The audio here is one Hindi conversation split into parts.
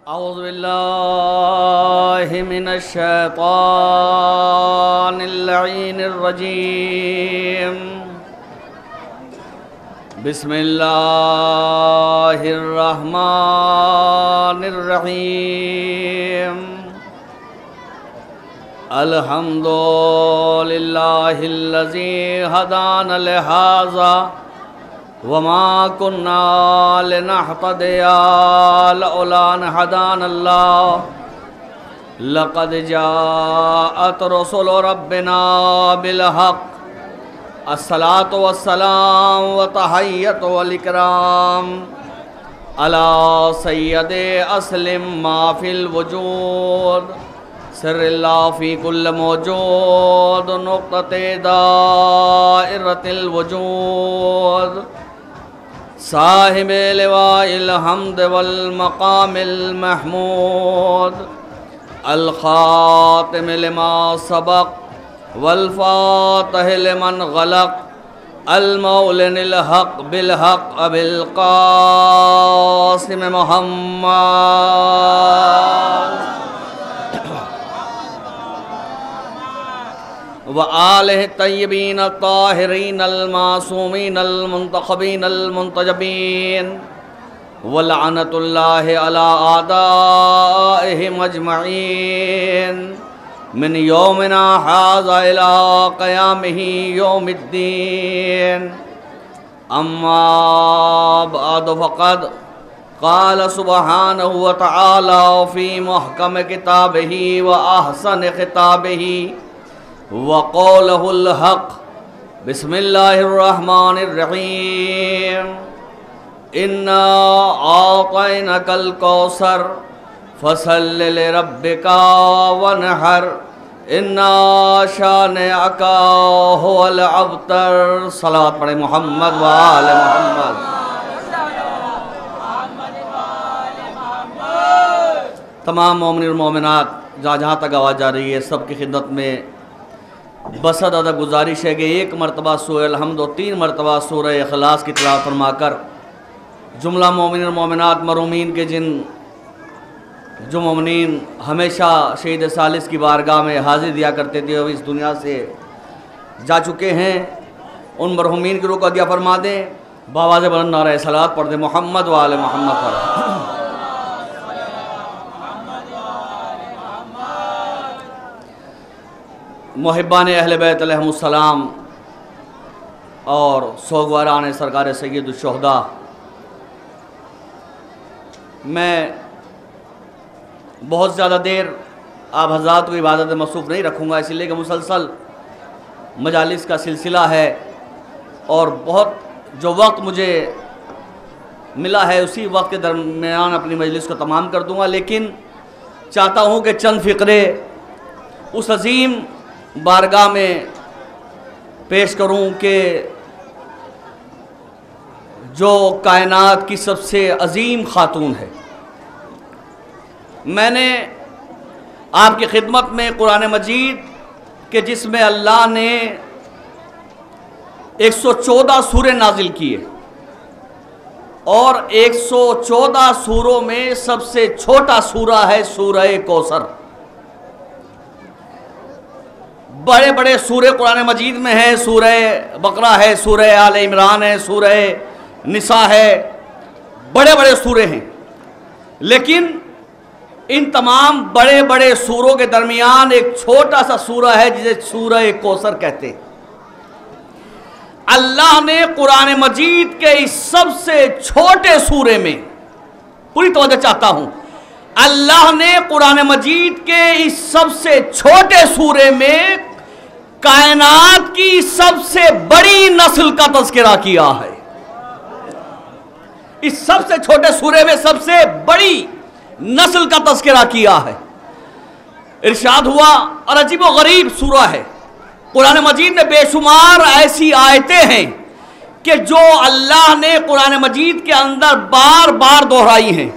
औज़ु बिल्लाहि मिनश शैतानिर लईनिर रजीम। बिस्मिल्लाहिर रहमानिर रहीम। अल्हम्दुलिल्लाहिल्लज़ी हदाना लिहाज़ा वमा कुन्ना लिनहतदिया लौला अन हदानल्लाह लक़द जाअत रुसुलु रब्बिना बिलहक़ अस्सलातु वस्सलाम व तहय्यतु वल इकराम अला सय्यदे अस्लिम मा फिल वजूद सिर्रिल्लाह फी कुल्ल मौजूद नुक़्तते दाइरतिल वजूद साहिबे लिवाइल हम्द वल मक़ामिल महमूद अल ख़ातिम लिमा सबक़ वल फ़ातिह लिमन ग़लक़ अल मौलिनिल हक़ बिल हक़ अबिल क़ासिम मुहम्मद व आलिहि तय्यबीन ताहिरीन अल मासूमीन अल मुंतखबीन अल मुंतजबीन व लअनतुल्लाहि अला आदाइहिम अजमईन मिन यौमिना हाज़ा इला क़यामिहि यौमिद्दीन। अम्मा बअद फ़क़द क़ाल सुब्हानहु व तआला फ़ी मुहकम किताबिहि व अहसन ख़िताबिहि वक़ौलहुल हक़। बिस्मिल्लाहिर्रहमानिर्रहीम। इन्ना आतैनकल कौसर फसल्लि लिरब्बिका वनहर इन्ना शानिअका हुवल अबतर। सलावत पढ़े मोहम्मद व आले मोहम्मद। तमाम मोमिन और मोमिनात जहाँ तक आवाज़ जा रही है सबकी खिदमत में बसद अदब गुजारिश है कि एक मरतबा सूरह अल-हम्द और 3 मरतबा सूरह इखलास की तिलावत फरमाकर जुमला मोमिन और मोमिनात मरूमीन के जो मोमिनीन हमेशा शहीद सालिस की बारगाह में हाजिर दिया करते थे और इस दुनिया से जा चुके हैं उन मरहूमीन की रूह को अगिया फरमा दें। बावाज़ बुलंद नारे सलात पढ़ दें मोहम्मद व आले मोहम्मद पर। मुहिब्बान अहले बैत अलैहिमुस्सलाम और सोगवारान सरकार सय्यदुश्शुहदा, मैं बहुत ज़्यादा देर आप हज़रात को इबादत में मसरूफ़ नहीं रखूँगा, इसलिए कि मुसलसल मजालिस का सिलसिला है और बहुत जो वक्त मुझे मिला है उसी वक्त के दरमियान अपनी मजलिस को तमाम कर दूँगा। लेकिन चाहता हूँ कि चंद फ़िक्रे उस अज़ीम बारगाह में पेश करूं कि जो कायनात की सबसे अजीम खातून है। मैंने आपकी खिदमत में कुरान मजीद के जिसमें अल्लाह ने 114 सूरे नाजिल किए और 114 सूरों में सबसे छोटा सूरा है सूरह कौसर। बड़े बड़े सूरे कुरान मजीद में है, सूरह बकरा है, सूरह आल इमरान है, सूरह निसा है, बड़े बड़े सूरे हैं। लेकिन इन तमाम बड़े बड़े सूरों के दरमियान एक छोटा सा सूरा है जिसे सूरह कौसर कहते हैं। अल्लाह ने कुरान मजीद के इस सबसे छोटे सूरे में, पूरी तवज्जो चाहता हूं, अल्लाह ने कुरान मजीद के इस सबसे छोटे सूरे में कायनात की सबसे बड़ी नस्ल का तज़किरा किया है। इस सबसे छोटे सूरे में सबसे बड़ी नस्ल का तज़किरा किया है। इरशाद हुआ और अजीब व गरीब सूरा है। कुरान मजीद में बेशुमार ऐसी आयतें हैं कि जो अल्लाह ने कुरान मजीद के अंदर बार बार दोहराई हैं।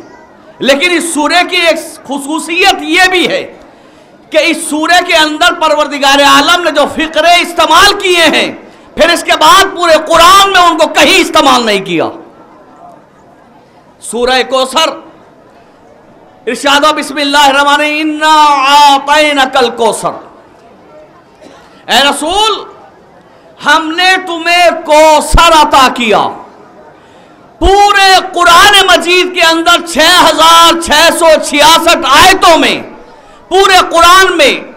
लेकिन इस सूरे की एक खुसूसियत ये भी है कि इस सूरे के अंदर परवरदिगार आलम ने जो फ़िक्रे इस्तेमाल किए हैं फिर इसके बाद पूरे कुरान में उनको कहीं इस्तेमाल नहीं किया। सूरह कौसर इरशाद बिस्मिल्लाहिर्रहमानिर्रहीम, इन्ना आतैनकल कौसर, ए रसूल हमने तुम्हें कौसर अता किया। पूरे कुरान मजीद के अंदर 6666 आयतों में, पूरे कुरान में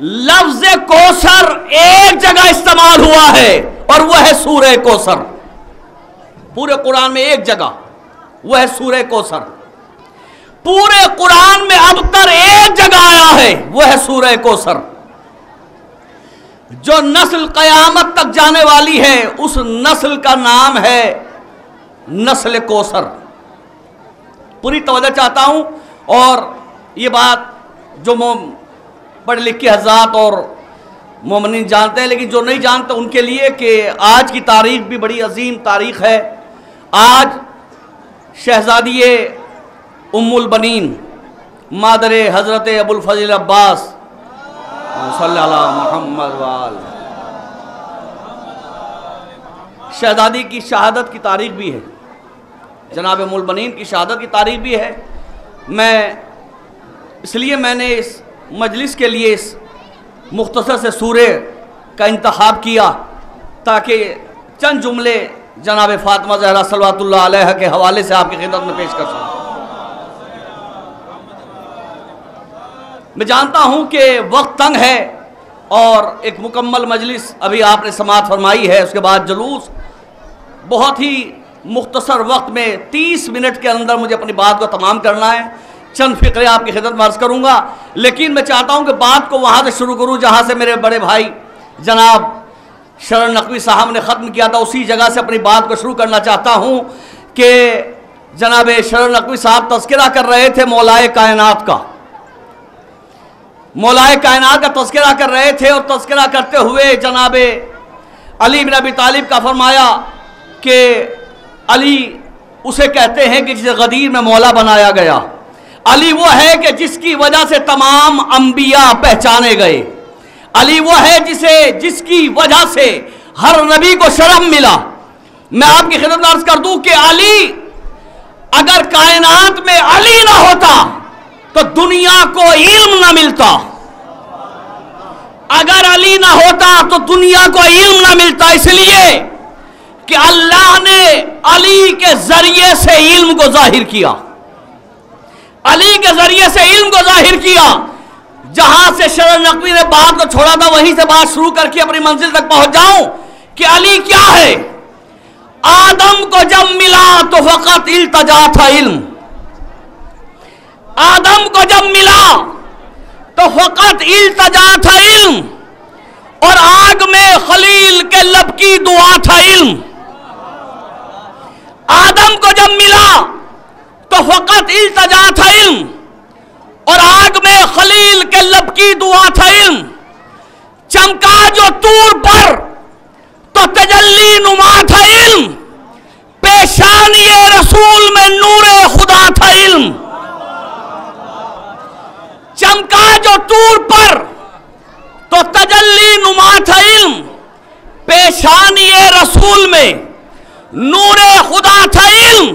लफ्ज कौसर एक जगह इस्तेमाल हुआ है और वह है सूरह कौसर। पूरे कुरान में एक जगह, वह है सूरह कौसर। पूरे कुरान में अब तक एक जगह आया है, वह है सूरह कौसर। जो नस्ल कयामत तक जाने वाली है उस नस्ल का नाम है नस्ल कौसर। पूरी तवज्जो चाहता हूं, और ये बात जो पढ़ लिख के हज़रात और मोमिनीन जानते हैं, लेकिन जो नहीं जानते उनके लिए कि आज की तारीख भी बड़ी अजीम तारीख है। आज शहजादी उम्मुल बनीन मादर हज़रत अबुल फज़ल अब्बास सल्लल्लाहु मुहम्मद वाल शहजादी की शहादत की तारीख भी है, जनाब उम्मुल बनीन की शहादत की तारीख भी है। इसलिए मैंने इस मजलिस के लिए इस मुख्तसर से सूरे का इंतखाब किया ताकि चंद जुमले जनाब फातिमा ज़हरा सल्लल्लाहु अलैहा के हवाले से आपकी खिदमत में पेश कर सकूं। मैं जानता हूं कि वक्त तंग है और एक मुकम्मल मजलिस अभी आपने समाअत फरमाई है, उसके बाद जुलूस। बहुत ही मुख्तसर वक्त में 30 मिनट के अंदर मुझे अपनी बात को तमाम करना है। चंद फ़िक्रे आपकी खिदमत में अर्ज़ करूँगा, लेकिन मैं चाहता हूँ कि बात को वहाँ से शुरू करूँ जहाँ से मेरे बड़े भाई जनाब शरण नकवी साहब ने ख़त्म किया था। उसी जगह से अपनी बात को शुरू करना चाहता हूँ कि जनाब शरण नकवी साहब तज़किरा कर रहे थे मौलाए कायनात का, मौलाए कायनात का तज़किरा कर रहे थे, और तज़किरा करते हुए जनाब अली बिन अबी तालिब का फरमाया कि अली उसे कहते हैं कि जिसे गदीर में मौला बनाया गया। अली वो है कि जिसकी वजह से तमाम अंबिया पहचाने गए। अली वो है जिसकी वजह से हर नबी को शरफ मिला। मैं आपकी खिदमत में अर्ज़ कर दूं कि अली, अगर कायनात में अली ना होता तो दुनिया को इल्म ना मिलता। अगर अली ना होता तो दुनिया को इल्म ना मिलता, इसलिए कि अल्लाह ने अली के जरिए से इल्म को जाहिर किया। अली के जरिए से इल्म को जाहिर किया। जहां से शरण नकवी ने बात को छोड़ा था वहीं से बात शुरू करके अपनी मंजिल तक पहुंच जाऊं कि अली क्या है। आदम को जब मिला तो फकत इल्तजा था इल्म। आदम को जब मिला तो फकत इल्तजा था इल्म, और आग में खलील के लब की दुआ था इल्म। आदम को जब मिला तो फकत इल्तजा था इल्म, और आग में खलील के लब की दुआ था इल्म। चमका जो तूर पर तो तजल्ली नुमा था इल्म। पेशानी रसूल में नूरे खुदा था इल्म। चमका जो तूर पर तो तजल्ली नुमा था इल्म। पेशानी रसूल में नूरे खुदा था इल्म।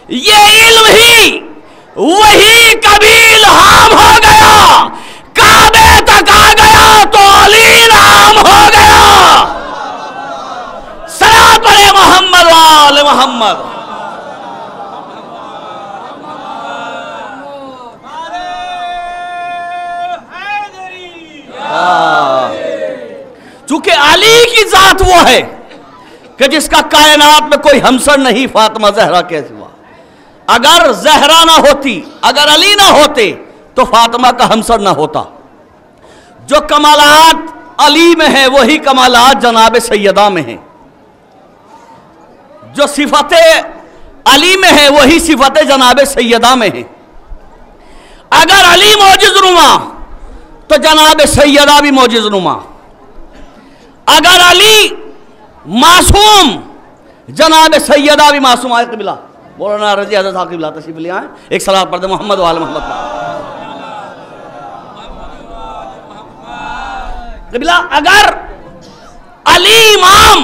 ये इल्म ही वही कभी इल्हाम हो गया, काबे तक आ गया तो अली नाम हो गया। सलात पढ़े मोहम्मद वाले मोहम्मद। चूंकि अली की जात वो है कि जिसका कायनात में कोई हमसर नहीं फातिमा ज़हरा के सिवा। अगर ज़हरा ना होती, अगर अली ना होते तो फातिमा का हमसर ना होता। जो कमालात अली में है वही कमालात जनाब सैयदा में है। जो सिफतें अली में है वही सिफतें जनाब सैयदा में है। अगर अली मौजिज़ नुमा तो जनाब सैयदा भी मौजिज़ नुमा। अगर अली मासूम जनाब सैयदा भी मासूम। आए क़िबला मौलाना रज़ी हज़रत साहब क़िबला तशरीफ़ ले आए, एक सलात पढ़ दे मोहम्मद वाले मोहम्मद क़िबला। अगर अली इमाम,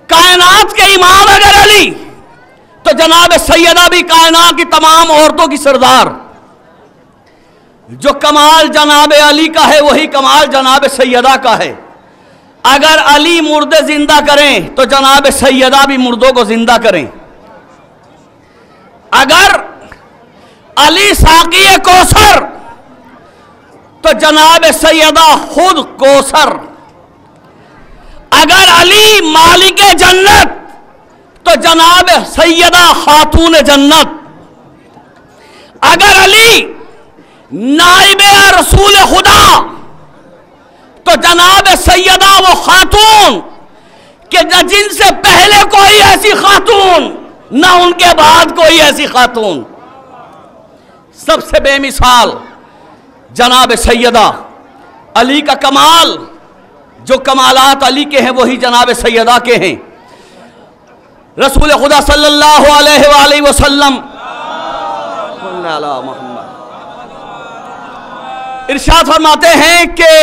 कायनात के इमाम अगर अली, तो जनाब सैयदा भी कायनात की तमाम औरतों की सरदार। जो कमाल जनाब अली का है वही कमाल जनाब सैयदा का है। अगर अली मुर्दे जिंदा करें तो जनाब सैयदा भी मुर्दों को जिंदा करें। अगर अली साक़ी कौसर तो जनाब सैयदा खुद कौसर। अगर अली मालिक जन्नत तो जनाब सैयदा खातून जन्नत। अगर अली नाइब रसूल खुदा तो जनाब सैयदा वो खातून कि न जिनसे पहले कोई ऐसी खातून ना उनके बाद कोई ऐसी खातून। सबसे बेमिसाल जनाब सैयदा अली का कमाल। जो कमालात अली के हैं वही जनाब सैयदा के हैं। रसूल खुदा सल्लल्लाहु अलैहि वसल्लम इरशाद फरमाते हैं कि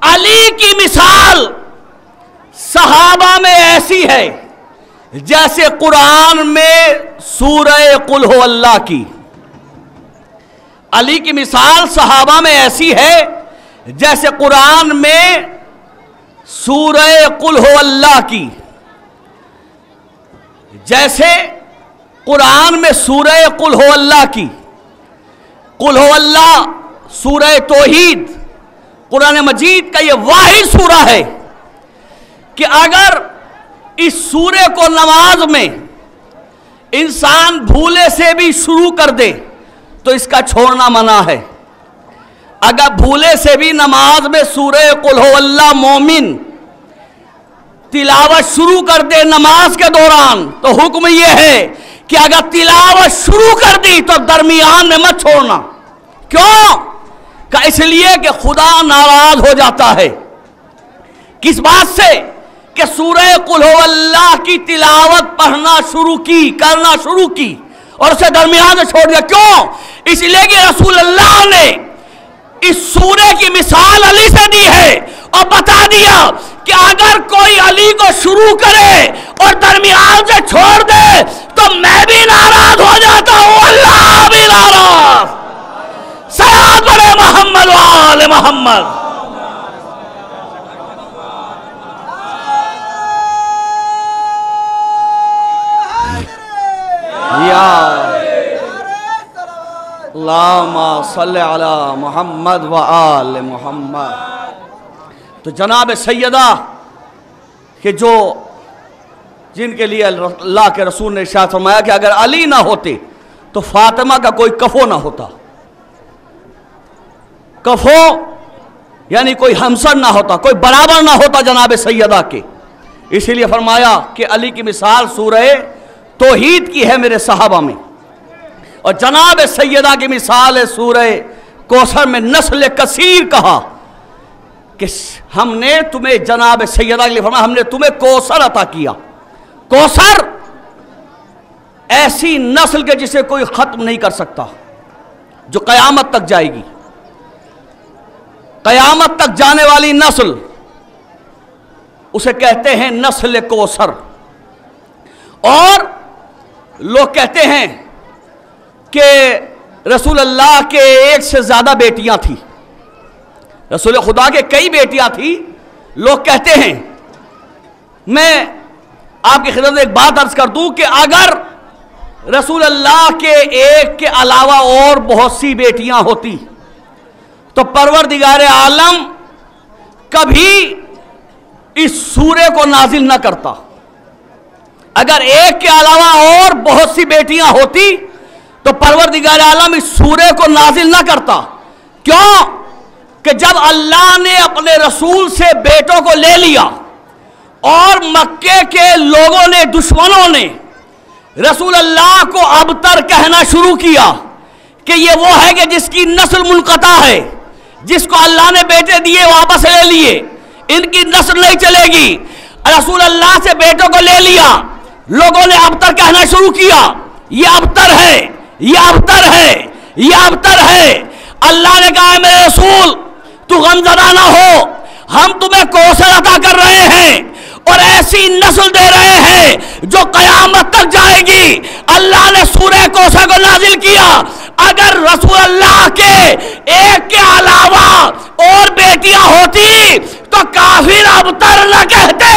अली की मिसाल सहाबा में ऐसी है जैसे कुरान में सूरह कुल हो अल्लाह की। अली की मिसाल सहाबा में ऐसी है जैसे कुरान में सूरह कुल हो अल्लाह की। जैसे कुरान में सूरह कुल हो अल्लाह की। कुल हो अल्लाह सूरह तौहीद कुरान मजीद का ये वाहिद सूरा है कि अगर इस सूरे को नमाज में इंसान भूले से भी शुरू कर दे तो इसका छोड़ना मना है। अगर भूले से भी नमाज में सूरह कुल हो अल्लाह मोमिन तिलावत शुरू कर दे नमाज के दौरान तो हुक्म यह है कि अगर तिलावत शुरू कर दी तो दरमियान में मत छोड़ना। क्यों? का इसलिए कि खुदा नाराज हो जाता है। किस बात से? कि सूरह कुल हो अल्लाह की तिलावत पढ़ना शुरू की, करना शुरू की और उसे दरमियान में छोड़ दिया। क्यों? इसलिए कि रसूल अल्लाह ने इस सूरे की मिसाल अली से दी है और बता दिया कि अगर कोई अली को शुरू करे और दरमियान से छोड़ दे तो मैं भी नाराज हो जाता हूं, अल्लाह भी नाराज। सलात पढ़े मोहम्मद वाले मोहम्मद। या अल्लाहुम्मा सल्ली अला मोहम्मद व आले मोहम्मद। तो जनाब सैयदा कि जो जिनके लिए अल्लाह के रसूल ने इरशाद फरमाया कि अगर अली ना होते तो फातिमा का कोई कफो ना होता। कफो यानी कोई हमसर ना होता, कोई बराबर ना होता जनाब सैयदा के। इसीलिए फरमाया कि अली की मिसाल सूरह तौहीद की है मेरे सहाबा में, और जनाब सैयदा की मिसाल है सूरह कौसर में। नस्ल कसीर कहा कि हमने तुम्हें जनाब सैयदा के लिए फरमाया हमने तुम्हें कौसर अता किया। कौसर ऐसी नस्ल के जिसे कोई खत्म नहीं कर सकता, जो कयामत तक जाएगी। कयामत तक जाने वाली नस्ल उसे कहते हैं नस्ल कौसर। और लोग कहते हैं कि रसूल अल्लाह के एक से ज्यादा बेटियां थी, रसूल खुदा के कई बेटियां थी। लोग कहते हैं, मैं आपकी खिदमत में एक बात अर्ज कर दूं कि अगर रसूल अल्लाह के एक के अलावा और बहुत सी बेटियां होती तो परवरदिगार आलम कभी इस सूरे को नाजिल न करता। अगर एक के अलावा और बहुत सी बेटियां होती तो परवरदिगार आलम इस सूरे को नाजिल न करता। क्यों? कि जब अल्लाह ने अपने रसूल से बेटों को ले लिया और मक्के के लोगों ने, दुश्मनों ने रसूल अल्लाह को अबतर कहना शुरू किया कि ये वो है कि जिसकी नस्ल मुनक़ता है, जिसको अल्लाह ने बेटे दिए वापस ले लिए, इनकी नस्ल नहीं चलेगी। रसूल अल्लाह से बेटों को ले लिया, लोगों ने अबतर कहना शुरू किया, ये अबतर है, ये अबतर है, ये अबतर है। अल्लाह ने कहा मेरे रसूल तू गमज़दा ना हो, हम तुम्हें कौसर अता कर रहे हैं और ऐसी नस्ल दे रहे हैं जो कयामत तक जाएगी। अल्लाह ने सूरह कौसर को नाजिल किया। अगर रसूल अल्लाह के एक के अलावा और बेटियां होती तो काफिर अबतर न कहते,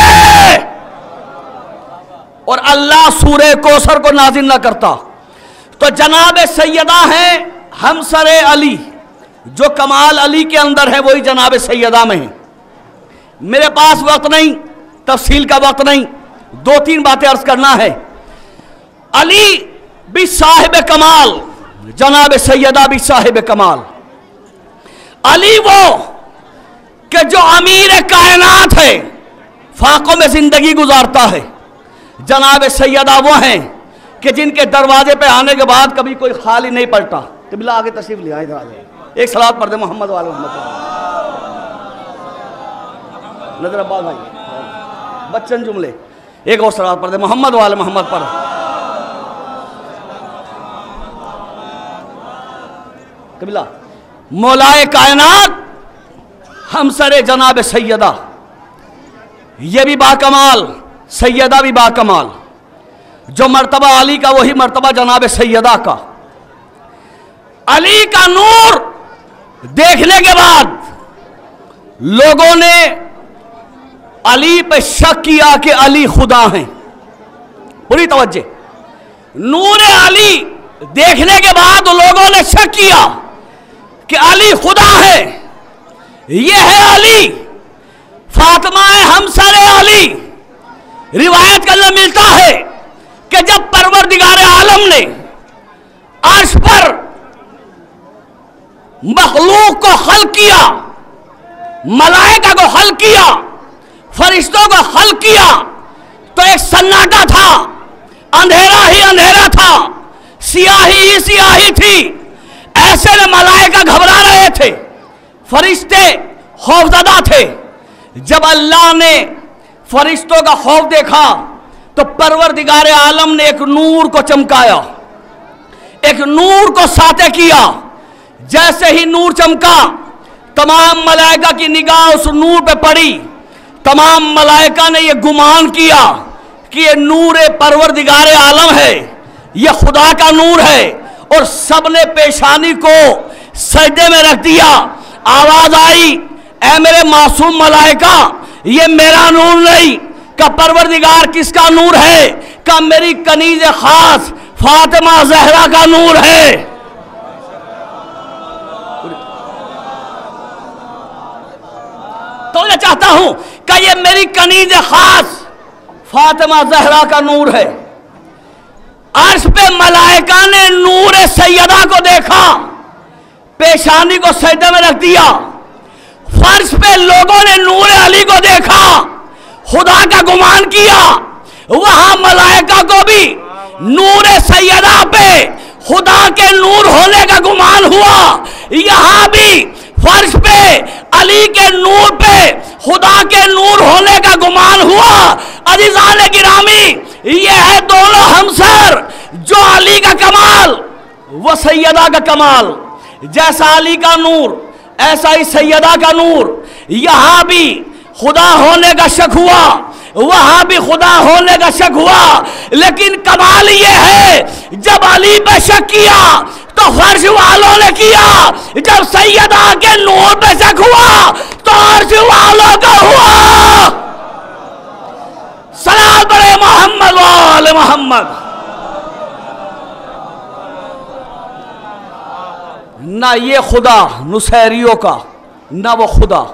और अल्लाह सूरह कौसर को नाजिल न करता। तो जनाब सैयदा हैं हमसरे अली, जो कमाल अली के अंदर है वही जनाब सैयदा में है। मेरे पास वक्त नहीं, तफसील का वक्त नहीं, दो तीन बातें अर्ज करना है। अली भी साहिब कमाल, जनाब सैयदा भी साहिब कमाल। अली वो कि जो अमीर कायनात है, फाकों में जिंदगी गुजारता है। जनाब सैयदा वो हैं कि जिनके दरवाजे पे आने के बाद कभी कोई खाली नहीं पलटा। कबिला आगे तशरीफ ले आए, इधर आ जाए, एक सलात पढ़ दे मोहम्मद वाले मोहम्मद। नजर अब्बास भाई बच्चन जुमले, एक और सलात पढ़ दे मोहम्मद वाले मोहम्मद पर। कबिला मौलाए कायनात हमसरे जनाब सैयदा, ये भी बाकमाल, सैयदा भी बाकमाल। जो मर्तबा अली का वही मर्तबा जनाब सैयदा का। अली का नूर देखने के बाद लोगों ने अली पे शक किया कि अली खुदा हैं। पूरी तवज्जो, नूर अली देखने के बाद लोगों ने शक किया कि अली खुदा है। ये है अली, फातिमा हमसरे अली। रिवायत के अंदर मिलता है कि जब परवरदिगार आलम ने अर्श पर मखलूक को खल्क किया, मलाइका को खल्क किया, फरिश्तों को खल्क किया, तो एक सन्नाटा था, अंधेरा ही अंधेरा था, सियाही ही सियाही थी। ऐसे में मलाइका घबरा रहे थे, फरिश्ते खौफजदा थे। जब अल्लाह ने फरिश्तों का खौफ देखा तो परवरदिगार आलम ने एक नूर को चमकाया, एक नूर को साते किया। जैसे ही नूर चमका, तमाम मलाइका की निगाह उस नूर पे पड़ी। तमाम मलाइका ने यह गुमान किया कि ये नूर परवरदिगार आलम है, यह खुदा का नूर है, और सबने पेशानी को सजदे में रख दिया। आवाज आई, ऐ मेरे मासूम मलाइका, ये मेरा नूर नहीं। का परवरदिगार किसका नूर है? का मेरी कनीज खास फातिमा जहरा का नूर है। तो मैं चाहता हूं कि ये मेरी कनीज खास फातिमा जहरा का नूर है। अर्श पे मलाइका ने नूर सैयदा को देखा, पेशानी को सजदे में रख दिया। फर्श पे लोगों ने नूर अली को देखा, खुदा का गुमान किया। वहां मलाइका को भी नूर सैयदा पे खुदा के नूर होने का गुमान हुआ। यहां भी फर्श पे अली के नूर पे खुदा के नूर होने का गुमान हुआ। अज़ीज़ान गिरामी, ये है दोनों हमसर, जो अली का कमाल वो सैयदा का कमाल। जैसा अली का नूर ऐसा ही सैयदा का नूर। यहां भी खुदा होने का शक हुआ, वहां भी खुदा होने का शक हुआ। लेकिन कमाल ये है, जब अली पे शक किया तो फर्श वालों ने किया, जब सैयदा के नूर पे शक हुआ तो अर्श वालों का हुआ। सलाम बड़े मोहम्मद वाले मोहम्मद। ना ये खुदा नुसैरियों का, ना वो खुदा,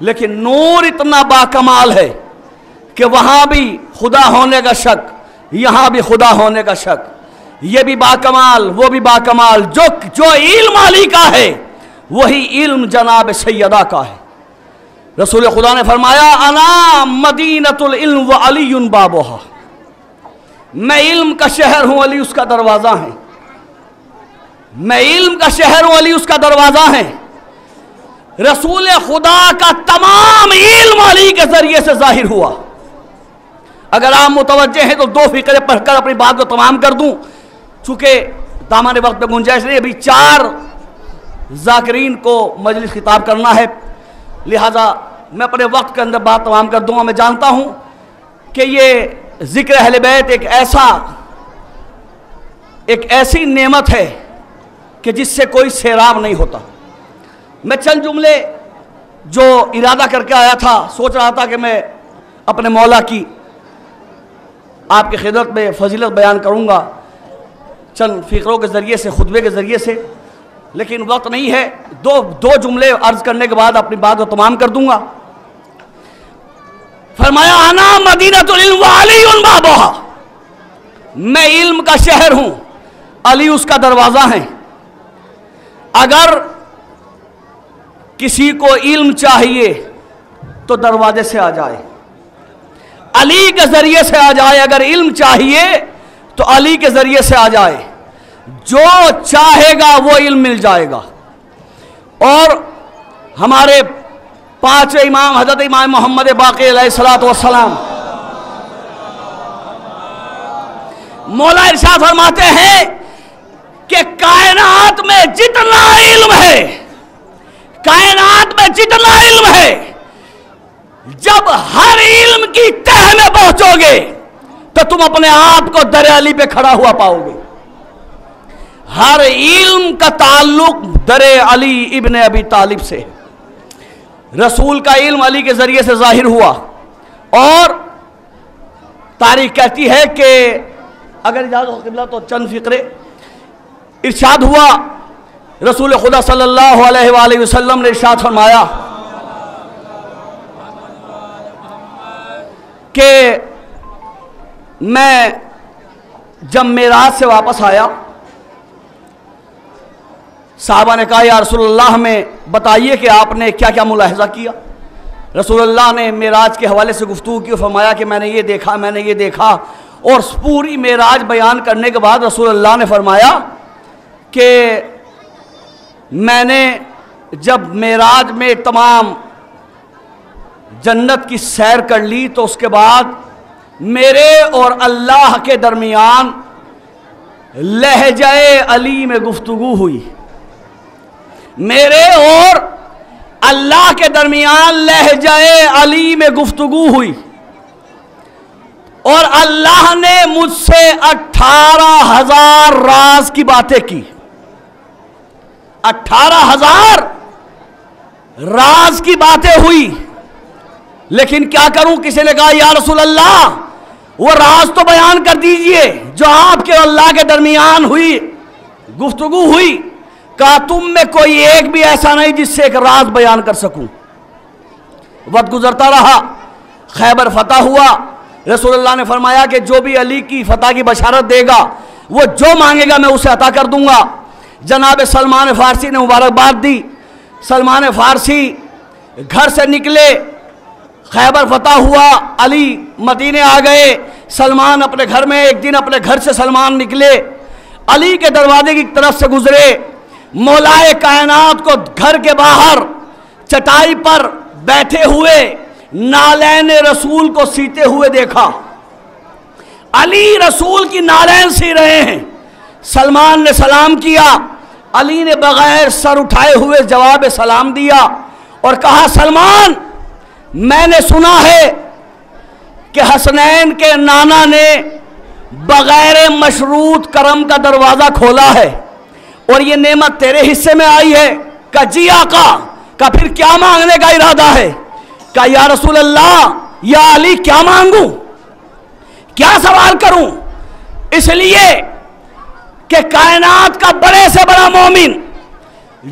लेकिन नूर इतना बाकमाल है कि वहां भी खुदा होने का शक, यहां भी खुदा होने का शक। ये भी बाकमाल, वो भी बाकमाल। जो इल्म अली का है वही इल्म जनाब सैयदा का है। रसूल खुदा ने फरमाया, अना मदीनतुल इल्म व अलीयुन बाबुहा, मैं इल्म का शहर हूं, अली उसका दरवाजा है। मैं इल्म का शहर हूं, अली उसका दरवाजा है। रसूल खुदा का तमाम इल्म अली के जरिए से जाहिर हुआ। अगर आप मुतवज्जे हैं तो दो फिक्रे पढ़कर अपनी बात को तमाम कर दूं, चूंकि दामन वक्त में गुंजाइश नहीं, अभी 4 जाकिरीन को मजलिस खिताब करना है, लिहाजा मैं अपने वक्त के अंदर बात तमाम कर दूंगा। मैं जानता हूं कि ये जिक्र अहले बैत एक ऐसी नेमत है कि जिससे कोई सैराब नहीं होता। मैं चंद जुमले जो इरादा करके आया था, सोच रहा था कि मैं अपने मौला की आपकी खिदमत में फजीलत बयान करूँगा चंद फ़िक्रों के ज़रिए से, खुतबे के ज़रिए से, लेकिन वक्त नहीं है। दो जुमले अर्ज़ करने के बाद अपनी बात को तमाम कर दूँगा। फरमाया आना मदीनतुल इल्म व अलीयुन बाबुहा, मैं इल्म का शहर हूँ, अली उसका दरवाज़ा है। अगर किसी को इल्म चाहिए तो दरवाजे से आ जाए, अली के ज़रिए से आ जाए। अगर इल्म चाहिए तो अली के ज़रिए से आ जाए, जो चाहेगा वो इल्म मिल जाएगा। और हमारे पांचवें इमाम हज़रत इमाम मोहम्मद बाक़ी अलैहिस्सलातु वस्सलाम मौला इरशाद फरमाते हैं कि कायनात में जितना इल्म है, कायनात में जितना इल्म है, जब हर इल्म की तह में पहुंचोगे तो तुम अपने आप को दर अली पे खड़ा हुआ पाओगे। हर इल्म का ताल्लुक दर अली इब्न अबी तालिब से। रसूल का इल्म अली के जरिए से जाहिर हुआ। और तारीख कहती है कि अगर इजाज़त हो क़िबला तो चंद फ़िक्रे इरशाद हुआ, रसूल खुदा सल्लल्लाहु अलैहि वसल्लम ने इरशाद फरमाया कि मैं जब मेराज से वापस आया, साहबा ने कहा या रसूलल्लाह हमें बताइए कि आपने क्या क्या मुलाहिज़ा किया। रसूलल्लाह ने मेराज के हवाले से गुफ्तगू की, फरमाया कि मैंने ये देखा, मैंने ये देखा। और पूरी मेराज बयान करने के बाद रसूलल्लाह ने फरमाया कि मैंने जब मेराज में तमाम जन्नत की सैर कर ली तो उसके बाद मेरे और अल्लाह के दरमियान लहजाए अली में गुफ्तगू हुई। मेरे और अल्लाह के दरमियान लहजाए अली में गुफ्तगू हुई और अल्लाह ने मुझसे 18,000 राज की बातें की। 18,000 राज की बातें हुई। लेकिन क्या करूं, किसी ने कहा या रसूल अल्लाह वो राज तो बयान कर दीजिए जो आपके अल्लाह के दरमियान हुई, गुफ्तगू हुई। कहा तुम में कोई एक भी ऐसा नहीं जिससे एक राज बयान कर सकूं। वक्त गुजरता रहा, खैबर फतह हुआ। रसूलुल्लाह ने फरमाया कि जो भी अली की फतह की बशारत देगा वो जो मांगेगा मैं उसे अता कर दूंगा। जनाब सलमान फारसी ने मुबारकबाद दी। सलमान फारसी घर से निकले, खैबर फतह हुआ, अली मदीने आ गए। सलमान अपने घर में, एक दिन अपने घर से सलमान निकले, अली के दरवाजे की तरफ से गुजरे। मौलाए कायनात को घर के बाहर चटाई पर बैठे हुए नालैन रसूल को सीते हुए देखा। अली रसूल की नालैन सी रहे हैं। सलमान ने सलाम किया, अली ने बगैर सर उठाए हुए जवाब सलाम दिया और कहा सलमान मैंने सुना है कि हसनैन के नाना ने बगैर मशरूत करम का दरवाज़ा खोला है और ये नेमत तेरे हिस्से में आई है। का जी आका, का फिर क्या मांगने का इरादा है? का या रसूल अल्लाह या अली क्या मांगूं, क्या सवाल करूं? इसलिए कि कायनात का बड़े से बड़ा मोमिन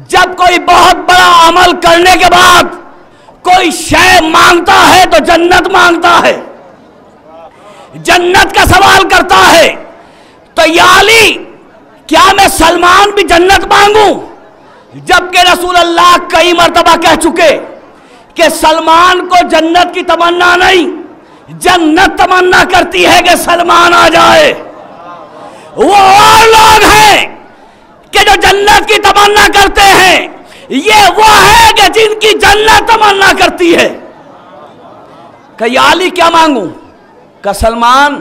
जब कोई बहुत बड़ा अमल करने के बाद कोई शय मांगता है तो जन्नत मांगता है, जन्नत का सवाल करता है। तो या अली क्या मैं सलमान भी जन्नत मांगूं? जबकि रसूल अल्लाह कई मर्तबा कह चुके कि सलमान को जन्नत की तमन्ना नहीं, जन्नत तमन्ना करती है कि सलमान आ जाए। वो और लोग हैं कि जो जन्नत की तमन्ना करते हैं, ये वो है कि जिनकी जन्नत तमन्ना करती है। कि या अली क्या मांगूं? का सलमान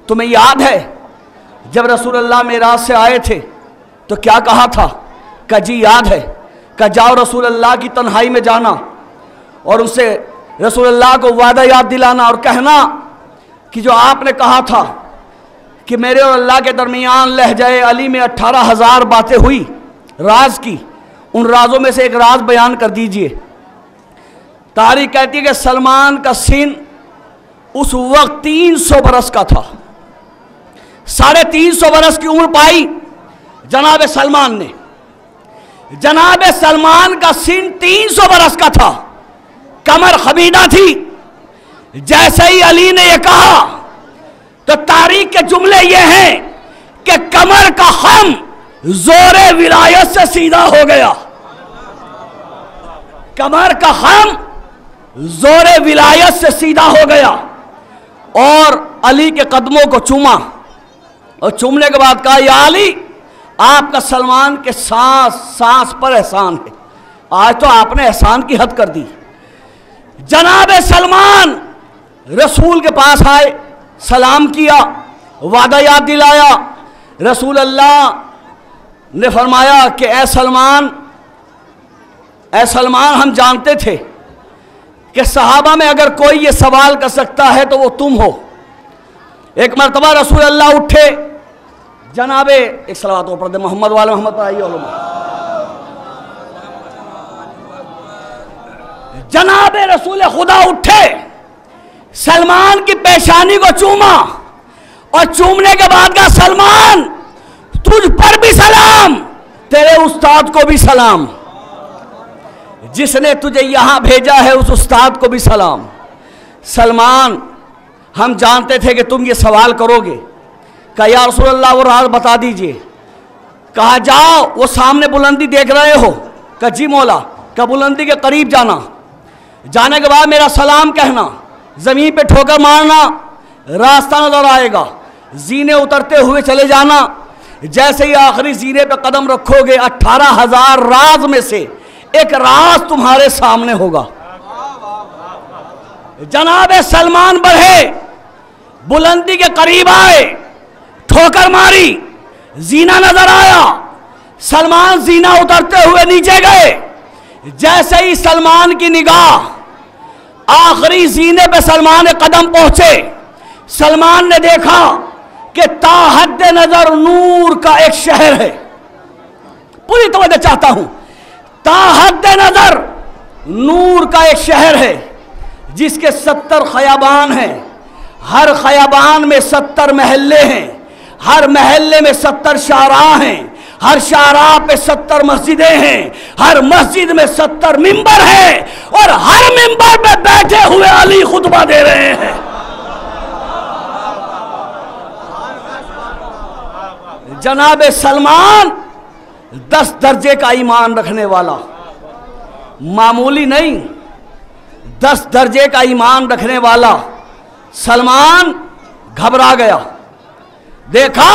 तुम्हें याद है जब रसूलुल्लाह मेराज से आए थे तो क्या कहा था? का जी याद है। का जाओ रसूलुल्लाह की तन्हाई में जाना और उससे रसूलुल्लाह को वादा याद दिलाना और कहना कि जो आपने कहा था कि मेरे और अल्लाह के दरमियान लहजे अली में 18,000 बातें हुई राज की, उन राजों में से एक राज बयान कर दीजिए। तारीख कहती है कि सलमान का सिन उस वक्त 300 बरस का था। 350 बरस की उम्र पाई जनाब सलमान ने। जनाब सलमान का सिन 300 बरस का था, कमर खमीदा थी। जैसे ही अली ने यह कहा तो तारीख के जुमले ये हैं कि कमर का खम जोरे विलायत से सीधा हो गया। कमर का खम जोरे विलायत से सीधा हो गया और अली के कदमों को चूमा और चूमने के बाद कहा, या अली, आपका सलमान के सांस सांस पर एहसान है। आज तो आपने एहसान की हद कर दी। जनाब सलमान रसूल के पास आए, सलाम किया, वादा याद दिलाया। रसूल अल्लाह ने फरमाया कि ए सलमान, हम जानते थे कि सहाबा में अगर कोई ये सवाल कर सकता है तो वो तुम हो। एक मरतबा रसूल अल्लाह उठे, जनाबे एक सलावत पढ़ दे मोहम्मद वाले मोहम्मद पर आइए। जनाबे रसूल खुदा उठे, सलमान की पेशानी को चूमा और चूमने के बाद कहा, सलमान तुझ पर भी सलाम, तेरे उस्ताद को भी सलाम, जिसने तुझे यहां भेजा है उस उस्ताद को भी सलाम। सलमान, हम जानते थे कि तुम ये सवाल करोगे। कहा, या रसूल अल्लाह वो राज बता दीजिए। कहा, जाओ, वो सामने बुलंदी देख रहे हो? कहा, जी मौला। कहा, बुलंदी के करीब जाना, जाने के बाद मेरा सलाम कहना, जमीन पे ठोकर मारना, रास्ता नजर आएगा, जीने उतरते हुए चले जाना। जैसे ही आखिरी जीने पे कदम रखोगे 18,000 राज में से एक राज तुम्हारे सामने होगा। जनाब सलमान बढ़े, बुलंदी के करीब आए, ठोकर मारी, जीना नजर आया। सलमान जीना उतरते हुए नीचे गए। जैसे ही सलमान की निगाह आखिरी जीने पे सलमान के कदम पहुंचे, सलमान ने देखा कि ताहद नजर नूर का एक शहर है। पूरी तवज्जो चाहता हूं। ताहद नजर नूर का एक शहर है जिसके 70 खयाबान हैं। हर खयाबान में 70 महल्ले हैं। हर महल्ले में 70 शाहराह हैं। हर शाहराह पे 70 मस्जिदें हैं। हर मस्जिद में 70 मिंबर हैं और हर मिंबर पे बैठे हुए अली खुतबा दे रहे हैं। जनाब सलमान 10 दर्जे का ईमान रखने वाला, मामूली नहीं, 10 दर्जे का ईमान रखने वाला सलमान घबरा गया। देखा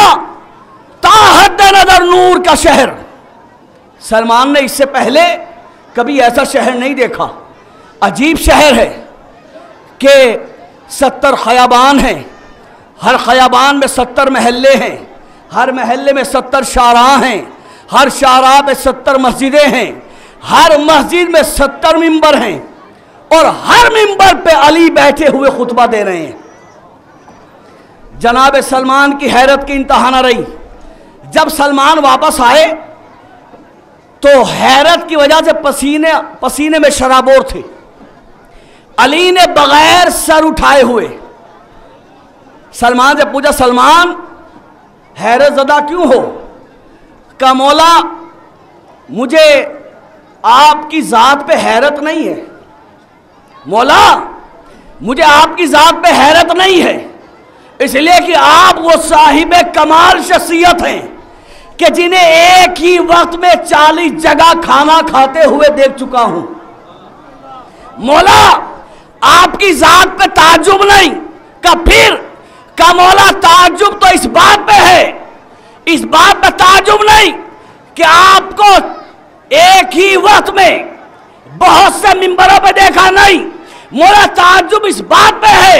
ताहद नजर नूर का शहर। सलमान ने इससे पहले कभी ऐसा शहर नहीं देखा। अजीब शहर है कि 70 खयाबान हैं, हर खयाबान में 70 महल्ले हैं, हर महल्ले में 70 शाहराह हैं, हर शाहराह पे 70 मस्जिदें हैं, हर मस्जिद में 70 मिंबर हैं और हर मिंबर पे अली बैठे हुए खुतबा दे रहे हैं। जनाब सलमान की हैरत की इंतहा न रही। जब सलमान वापस आए तो हैरत की वजह से पसीने पसीने में शराबोर थे। अली ने बगैर सर उठाए हुए सलमान से पूछा, सलमान हैरत ज़दा क्यों हो? का मौला, मुझे आपकी ज़ात पे हैरत नहीं है। मौला, मुझे आपकी ज़ात पे हैरत नहीं है, इसलिए कि आप वो साहिबे कमाल शख्सियत हैं कि जिन्हें एक ही वक्त में 40 जगह खाना खाते हुए देख चुका हूं। मौला, आपकी ज़ात पे ताज्जुब नहीं। का फिर का मौला, ताज्जुब तो इस बात पे है, इस बात पे ताज्जुब नहीं कि आपको एक ही वक्त में बहुत से मिंबरों पे देखा नहीं। मौला, ताज्जुब इस बात पे है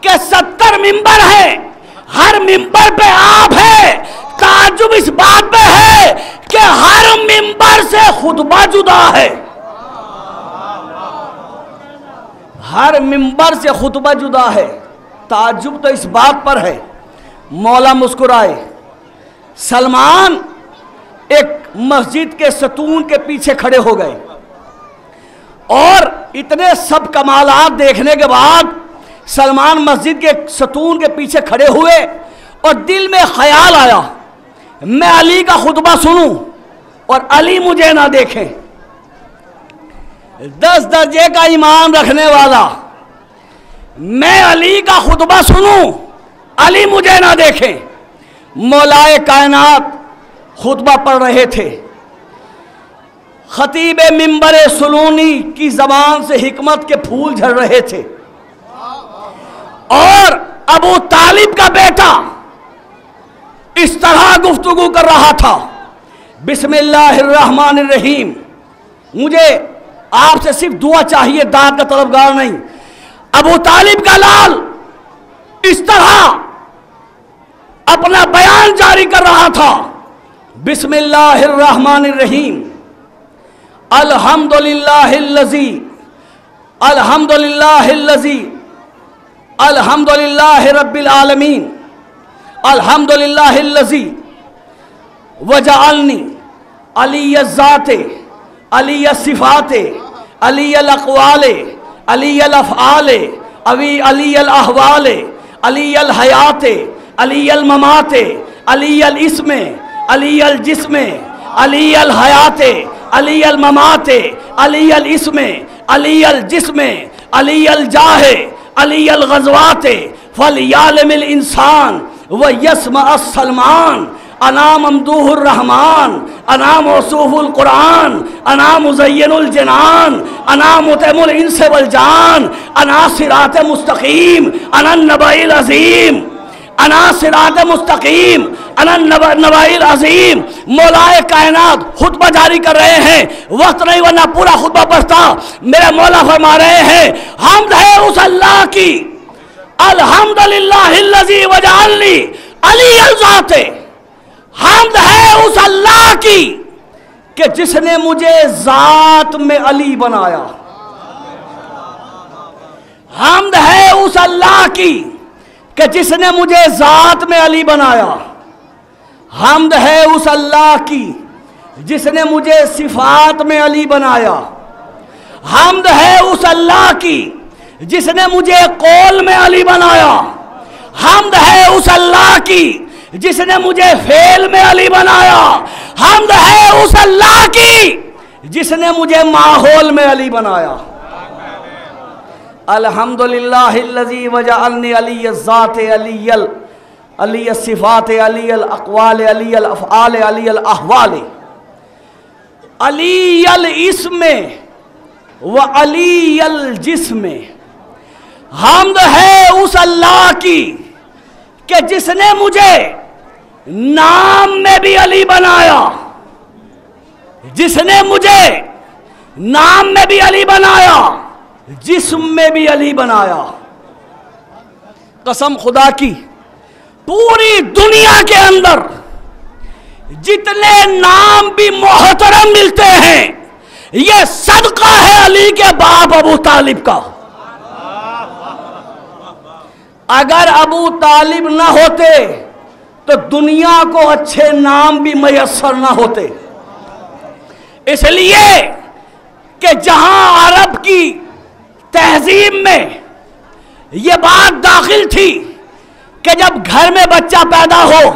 कि 70 मिंबर हैं, हर मिंबर पे आप हैं। ताज्जुब इस बात पे है कि हर मिंबर से खुतबा जुदा है, हर मिंबर से खुतबा जुदा है। ताज्जुब तो इस बात पर है, मौला मुस्कुराए। सलमान एक मस्जिद के सतून के पीछे खड़े हो गए और इतने सब कमालात देखने के बाद सलमान मस्जिद के सतून के पीछे खड़े हुए और दिल में ख्याल आया, मैं अली का खुतबा सुनूं और अली मुझे ना देखें। 10 दर्जे का ईमान रखने वाला, मैं अली का खुतबा सुनूं, अली मुझे ना देखें। मौलाए कायनात खुतबा पढ़ रहे थे, खतीब मिंबर सुलूनी की जबान से हिकमत के फूल झड़ रहे थे और अबू तालिब का बेटा इस तरह गुफ्तगू कर रहा था, बिस्मिल्लाहिर्रहमानिर्रहीम। मुझे आपसे सिर्फ दुआ चाहिए, दाद का तलबगार नहीं। अबू तालिब का लाल इस तरह अपना बयान जारी कर रहा था, बिस्मिल्लाहिर्रहमानिर्रहीम, अल्हम्दुलिल्लाहिल्लज़ी अल्हम्दुलिल्लाहिल्लज़ी अल्हम्दुलिल्लाहि रब्बिल आलमीन अल्हम्दुलिल्लाहिल्लज़ी वजअलनी अलिय्य ज़ाते अलिय्य सिफ़ाते अलिय्यल अक़वाले अलिय्यल अफ़आले अलिय्यल अहवाले अलिय्यल हयाते अलिय्यल ममाते अलिय्यल इस्मे अलिय्यल जिस्मे अलिय्यल हयाते अलिय्यल ममाते अलिय्यल इस्मे अलिय्यल जिस्मे अलिय्यल जाहे अलिय्यल ग़ज़वाते फ़लयालमिल इंसान व यस्मा सलमान अना ममदूहुर रहमान अना मौसूफुल कुरान अना मुज़य्यनुल जनान अना मुतइमुल इंस वल जान अना सिरात मुस्तकीम अना नबाइल अज़ीम अना सिरात मुस्तकीम अना नबाइल अज़ीम। मौलाए कायनात खुतबा जारी कर रहे हैं, वक्त नहीं वरना पूरा खुतबा पढ़ता। मेरे मौला फरमा रहे हैं, हम्द है उस अल्लाह की, अल्हम्दुलिल्लाहिल्लज़ी वजअलनी अलिय्यल ज़ाते। हम्द है उस अल्लाह की कि जिसने मुझे जात में अली बनाया। हम्द है उस अल्लाह की कि जिसने मुझे जात में अली बनाया। हम्द है उस अल्लाह की जिसने मुझे सिफात में अली बनाया। हम्द है उस अल्लाह की जिसने मुझे कौल में अली बनाया। हम्द है उस अल्लाह की जिसने मुझे फेल में अली बनाया। हम्द है उस अल्लाह की जिसने मुझे माहौल में अली बनाया। अल्हम्दुलिल्लाहिल्लज़ी वजअलनी अलिय्य ज़ाते अलिय्यल अलिय्य सिफ़ाते अलिय्यल अक़वाले अलिय्यल अफ़आले अलिय्यल अहवाले अलिय्यल इस्मे व अलिय्यल जिस्मे। हम्द है उस अल्लाह की कि जिसने मुझे नाम में भी अली बनाया, जिसने मुझे नाम में भी अली बनाया, जिस्म में भी अली बनाया। कसम खुदा की, पूरी दुनिया के अंदर जितने नाम भी मोहतरम मिलते हैं, ये सदका है अली के बाप अबू तालिब का। अगर अबू तालिब ना होते तो दुनिया को अच्छे नाम भी मयस्सर ना होते। इसलिए कि जहां अरब की तहजीब में यह बात दाखिल थी कि जब घर में बच्चा पैदा हो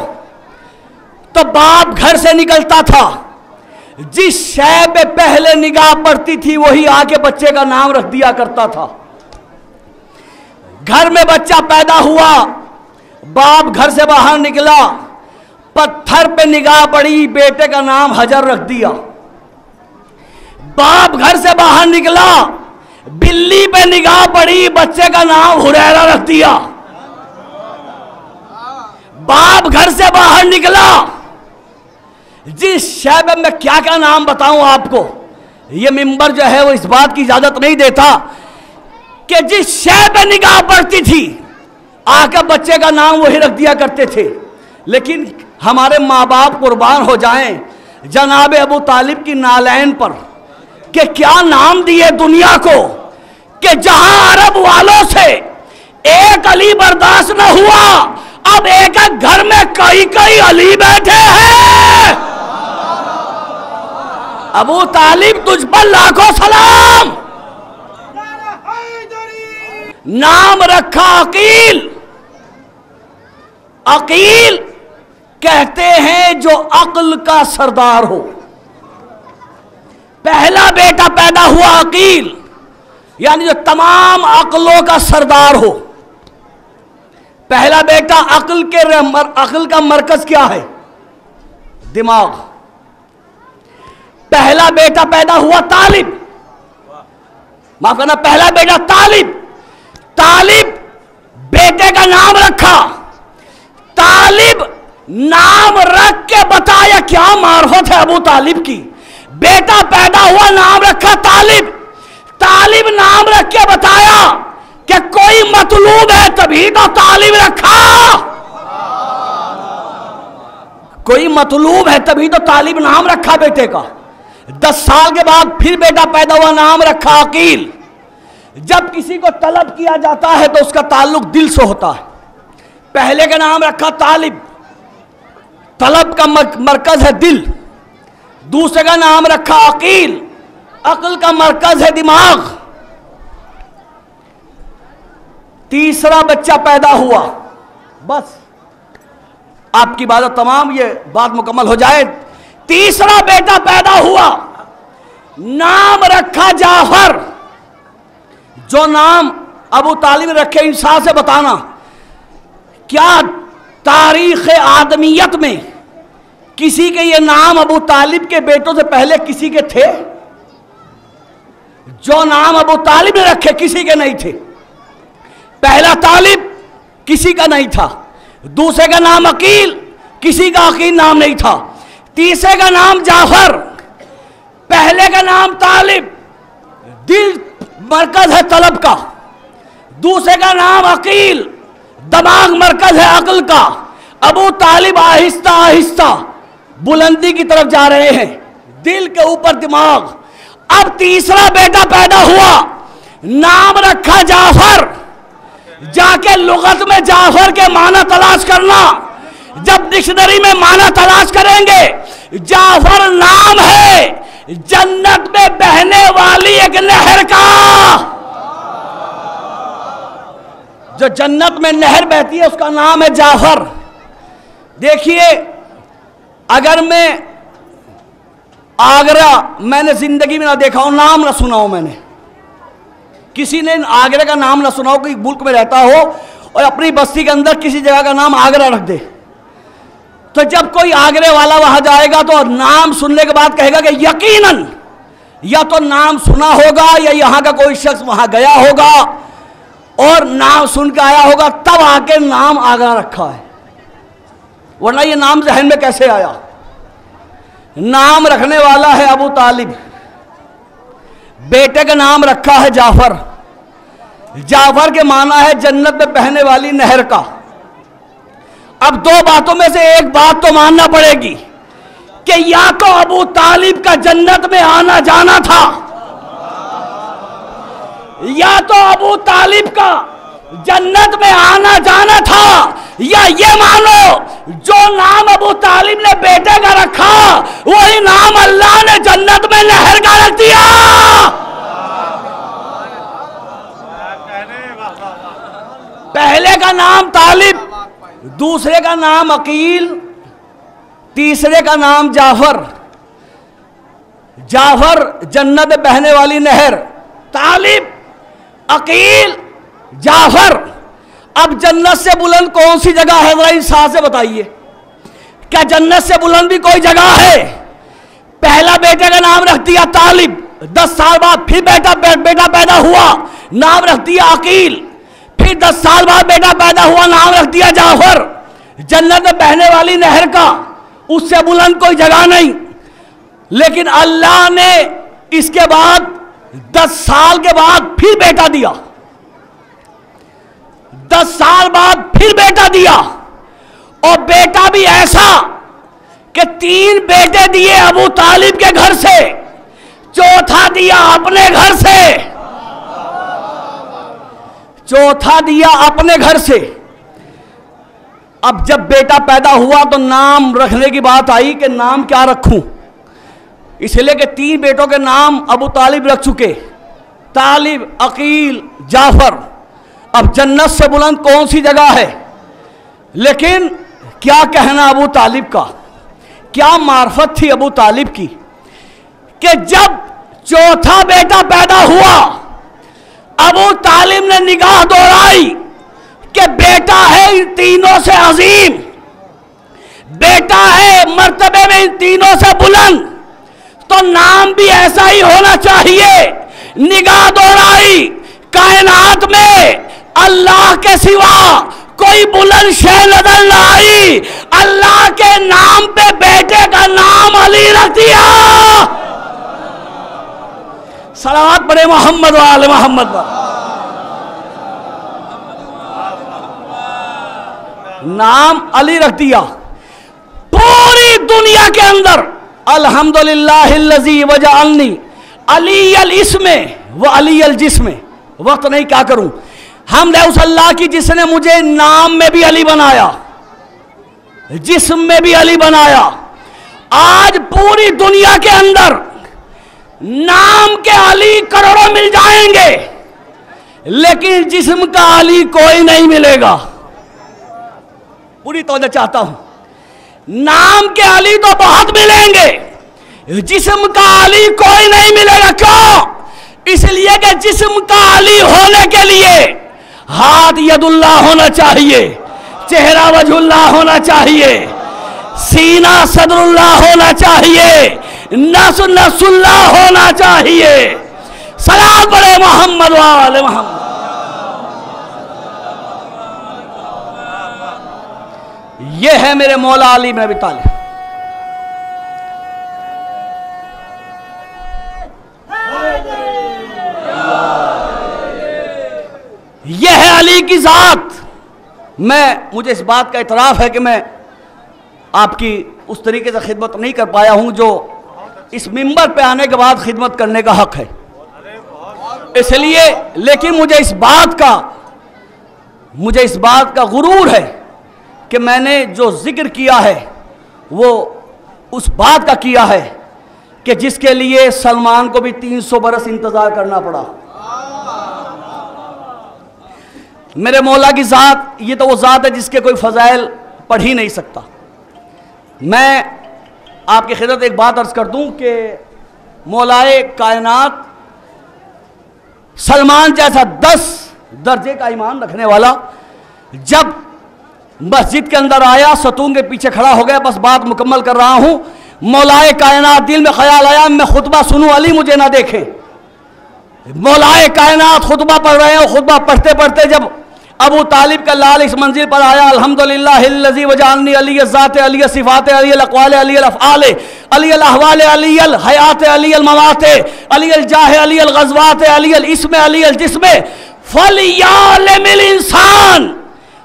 तो बाप घर से निकलता था, जिस शय पे पहले निगाह पड़ती थी वही आके बच्चे का नाम रख दिया करता था। घर में बच्चा पैदा हुआ, बाप घर से बाहर निकला, पत्थर पे निगाह पड़ी, बेटे का नाम हजर रख दिया। बाप घर से बाहर निकला, बिल्ली पे निगाह पड़ी, बच्चे का नाम हुरैरा रख दिया। बाप घर से बाहर निकला, जिस शैब में क्या क्या नाम बताऊं आपको, ये मिंबर जो है वो इस बात की इजाजत नहीं देता कि जिस शय पे निगाह पड़ती थी आकर बच्चे का नाम वही रख दिया करते थे। लेकिन हमारे माँ बाप कुर्बान हो जाएं जनाब अबू तालिब की नालैन पर कि क्या नाम दिए दुनिया को, कि जहां अरब वालों से एक अली बर्दाश्त न हुआ, अब एक एक घर में कई कई अली बैठे हैं। अबू तालिब तुझ पर लाखों सलाम। नाम रखा अकील। अकील कहते हैं जो अक्ल का सरदार हो। पहला बेटा पैदा हुआ अकील, यानी जो तमाम अक्लों का सरदार हो। पहला बेटा अक्ल का मरकज क्या है? दिमाग। पहला बेटा पैदा हुआ तालिब, माफ करना, पहला बेटा तालिब। तालिब बेटे का नाम रखा। तालिब नाम रख के बताया, क्या मार्फत है अबू तालिब की। बेटा पैदा हुआ, नाम रखा तालिब। तालिब नाम रख के बताया कि कोई मतलूब है, तभी तो तालिब रखा। कोई मतलूब है तभी तो तालिब नाम रखा बेटे का। 10 साल के बाद फिर बेटा पैदा हुआ, नाम रखा अकील। जब किसी को तलब किया जाता है तो उसका ताल्लुक दिल से होता है। पहले का नाम रखा तालिब, तलब का मरकज है दिल। दूसरे का नाम रखा अकील, अक्ल का मरकज है दिमाग। तीसरा बच्चा पैदा हुआ, बस आपकी बात तमाम, ये बात मुकम्मल हो जाए। तीसरा बेटा पैदा हुआ, नाम रखा जाफर। जो नाम अबू तालिब रखे, इंसान से बताना, क्या तारीख आदमियत में किसी के ये नाम अबू तालिब के बेटों से पहले किसी के थे? जो नाम अबू तालिब ने रखे किसी के नहीं थे। पहला तालिब किसी का नहीं था, दूसरे का नाम अकील, किसी का अकील नाम नहीं था, तीसरे का नाम जाफर। पहले का नाम तालिब, दिल मरकज है तलब का। दूसरे का नाम अकील, दिमाग मरकज है अक्ल का। अबू तालिब आहिस्ता आहिस्ता बुलंदी की तरफ जा रहे हैं, दिल के ऊपर दिमाग। अब तीसरा बेटा पैदा हुआ, नाम रखा जाफर। जाके लुगत में जाफर के माना तलाश करना। जब डिक्शनरी में माना तलाश करेंगे, जाफर नाम है जन्नत में बहने वाली एक नहर का। जो जन्नत में नहर बहती है उसका नाम है जाफर। देखिए, अगर मैं आगरा मैंने जिंदगी में ना देखा हो, नाम ना सुना हो, मैंने किसी ने आगरा का नाम ना सुना हो, कोई मुल्क में रहता हो और अपनी बस्ती के अंदर किसी जगह का नाम आगरा रख दे, तो जब कोई आगरे वाला वहां जाएगा तो नाम सुनने के बाद कहेगा कि यकीनन या तो नाम सुना होगा या यहां का कोई शख्स वहां गया होगा और नाम सुन के आया होगा, तब आके नाम आगरा रखा है, वरना ये नाम जहन में कैसे आया। नाम रखने वाला है अबू तालिब, बेटे का नाम रखा है जाफर। जाफर के माना है जन्नत में बहने वाली नहर का। अब दो बातों में से एक बात तो मानना पड़ेगी कि या तो अबू तालिब का जन्नत में आना जाना था, या तो अबू तालिब का जन्नत में आना जाना था, या ये मानो जो नाम अबू तालिब ने बेटे का रखा वही नाम अल्लाह ने जन्नत में नहर का रख दिया। पहले का नाम तालिब, दूसरे का नाम अकील, तीसरे का नाम जाफर। जाफर जन्नत में बहने वाली नहर, तालिब, अकील, जाफर। अब जन्नत से बुलंद कौन सी जगह है, जरा इंसान से बताइए, क्या जन्नत से बुलंद भी कोई जगह है? पहला बेटे का नाम रख दिया तालिब, 10 साल बाद फिर बेटा पैदा हुआ, नाम रख दिया अकील। फिर 10 साल बाद बेटा पैदा हुआ, नाम रख दिया जाफर। जन्नत में बहने वाली नहर का उससे बुलंद कोई जगह नहीं। लेकिन अल्लाह ने इसके बाद 10 साल के बाद फिर बेटा दिया, 10 साल बाद फिर बेटा दिया, और बेटा भी ऐसा कि 3 बेटे दिए अबू तालिब के घर से, चौथा दिया अपने घर से। चौथा दिया अपने घर से। अब जब बेटा पैदा हुआ तो नाम रखने की बात आई कि नाम क्या रखूं, इसलिए कि 3 बेटों के नाम अबू तालिब रख चुके, तालिब, अकील, जाफर। अब जन्नत से बुलंद कौन सी जगह है। लेकिन क्या कहना अबू तालिब का, क्या मार्फत थी अबू तालिब की कि जब चौथा बेटा पैदा हुआ अबू तालिब ने निगाह दौड़ाई कि बेटा है इन तीनों से अजीम, बेटा है मर्तबे में इन तीनों से बुलंद, तो नाम भी ऐसा ही होना चाहिए। निगाह दौड़ाई, कायनात में अल्लाह के सिवा कोई बुलंद शय नजर न आई, अल्लाह के नाम पे बेटे का नाम अली रख दिया। सलावत पढ़े मोहम्मद वाले मोहम्मद पर। नाम अली रख दिया। पूरी दुनिया के अंदर अल्हम्दुलिल्लाहिल्लज़ी वजअलनी अली अल इसमें व अली अल जिस्में, वक्त नहीं क्या करूं, हमद उस अल्लाह की जिसने मुझे नाम में भी अली बनाया, जिस्म में भी अली बनाया। आज पूरी दुनिया के अंदर नाम के अली करोड़ों मिल जाएंगे, लेकिन जिस्म का अली कोई नहीं मिलेगा। पूरी तवज्जो चाहता हूं, नाम के अली तो बहुत मिलेंगे, जिस्म का अली कोई नहीं मिलेगा। क्यों? इसलिए कि जिस्म का अली होने के लिए हाथ यदुल्लाह होना चाहिए, चेहरा वजहुल्लाह होना चाहिए, सीना सदरुल्लाह होना चाहिए, नस नसुल्लाह होना चाहिए। सलाम पढ़े मोहम्मद वाले मोहम्मद। यह है मेरे मौला अली बिन अबी तालिब। यह है अली की जात। मुझे इस बात का इतराफ़ है कि मैं आपकी उस तरीके से खिदमत नहीं कर पाया हूं जो इस मिंबर पे आने के बाद खिदमत करने का हक है, इसलिए। लेकिन मुझे इस बात का गुरूर है कि मैंने जो जिक्र किया है वो उस बात का किया है कि जिसके लिए सलमान को भी 300 बरस इंतजार करना पड़ा। मेरे मौला की ज़ात, ये तो वो ज़ात है जिसके कोई फ़ज़ाइल पढ़ ही नहीं सकता। मैं आपकी खिदमत एक बात अर्ज़ कर दूं कि मौलाए कायनात सलमान जैसा 10 दर्जे का ईमान रखने वाला जब मस्जिद के अंदर आया, सतून के पीछे खड़ा हो गया, बस बात मुकम्मल कर रहा हूं। मौलाए कायनात, दिल में ख्याल आया मैं खुतबा सुनूं, अली मुझे ना देखे। मौलाए कायनात खुतबा पढ़ रहे हैं, खुतबा पढ़ते पढ़ते जब अबू तालिब का लाल इस मंजिल पर आया, अल्हम्दुलिल्लाहिल्लज़ी वजअलनी अली ज़ात अली सिफ़ात अली अक़वाल अली अफ़आल अली अहवाल अली हयात अली मवात अली जाह अली ग़ज़वात अली इसमें अली जिस्में फ़लयअलमिल इंसान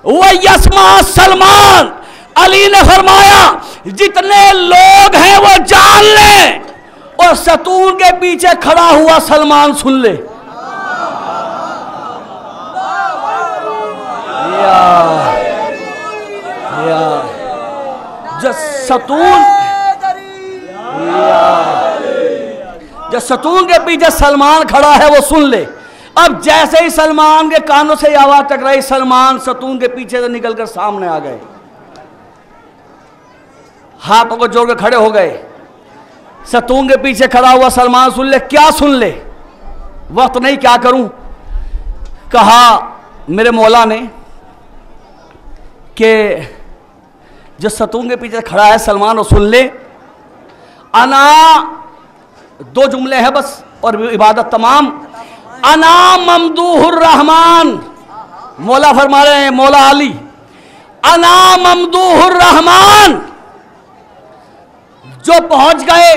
व यस्मा सलमान। अली ने फरमाया जितने लोग हैं वो जान लें और सतून के पीछे खड़ा हुआ सलमान सुन ले। जो सतून के पीछे सलमान खड़ा है वो सुन ले। अब जैसे ही सलमान के कानों से आवाज टकराई, सलमान सतून के पीछे से निकलकर सामने आ गए, हाथों को जोड़ के खड़े हो गए। सतून के पीछे खड़ा हुआ सलमान सुन ले। क्या सुन ले? वक्त नहीं क्या करूं। कहा मेरे मौला ने कि जो सतून के पीछे खड़ा है सलमान, वो सुन ले। अना, 2 जुमले हैं बस और इबादत तमाम। अना ममदूहुर रहमान, मौला फरमा रहे हैं, मौला अली, अना ममदूहुर रहमान। जो पहुंच गए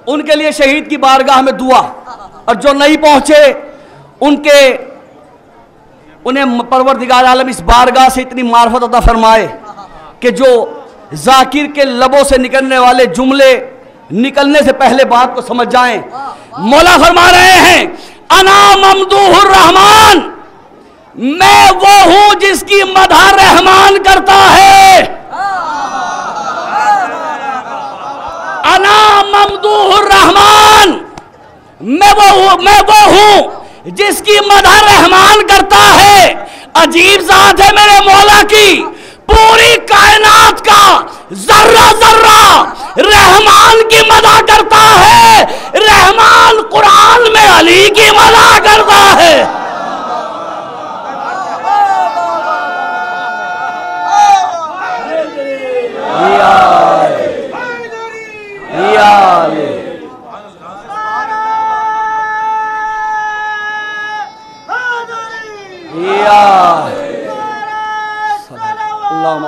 उनके लिए शहीद की बारगाह में दुआ, और जो नहीं पहुंचे उन्हें परवरदिगार आलम इस बारगाह से इतनी मार्फत अता फरमाए कि जो जाकिर के लबों से निकलने वाले जुमले निकलने से पहले बात को समझ जाएं। मौला फरमा रहे हैं अना ममदूहुर रहमान, मैं वो हूं जिसकी मदह रहमान करता है। अना ममदूहुर रहमान, मैं वो हूं जिसकी मदह रहमान करता है। अजीब जात है मेरे मौला की, पूरी कायनात का जर्रा जर्रा रहमान की मदह करता है। रहमान कुरान में अली की मदह करता है।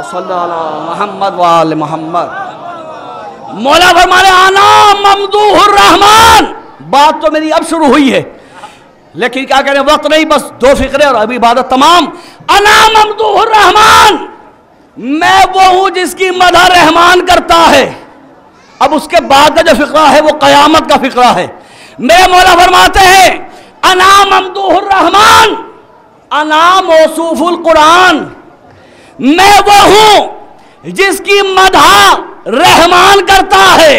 मोहम्मद वाले मोहम्मद। मौला फरमाने आना ममदूहुर रहमान। बात तो मेरी अब शुरू हुई है, लेकिन क्या करें, वक्त नहीं, बस दो फिक्रे और अभी इबादत तमाम। अना ममदूहुर रहमान, मैं वो हूं जिसकी मदह रहमान करता है। अब उसके बाद का जो फिक्रा है वो कयामत का फिक्रा है। मेरे मौला फरमाते हैं अना ममदूहुर रहमान, अना मौसूफुल कुरान, मैं वो हूं जिसकी मदह रहमान करता है।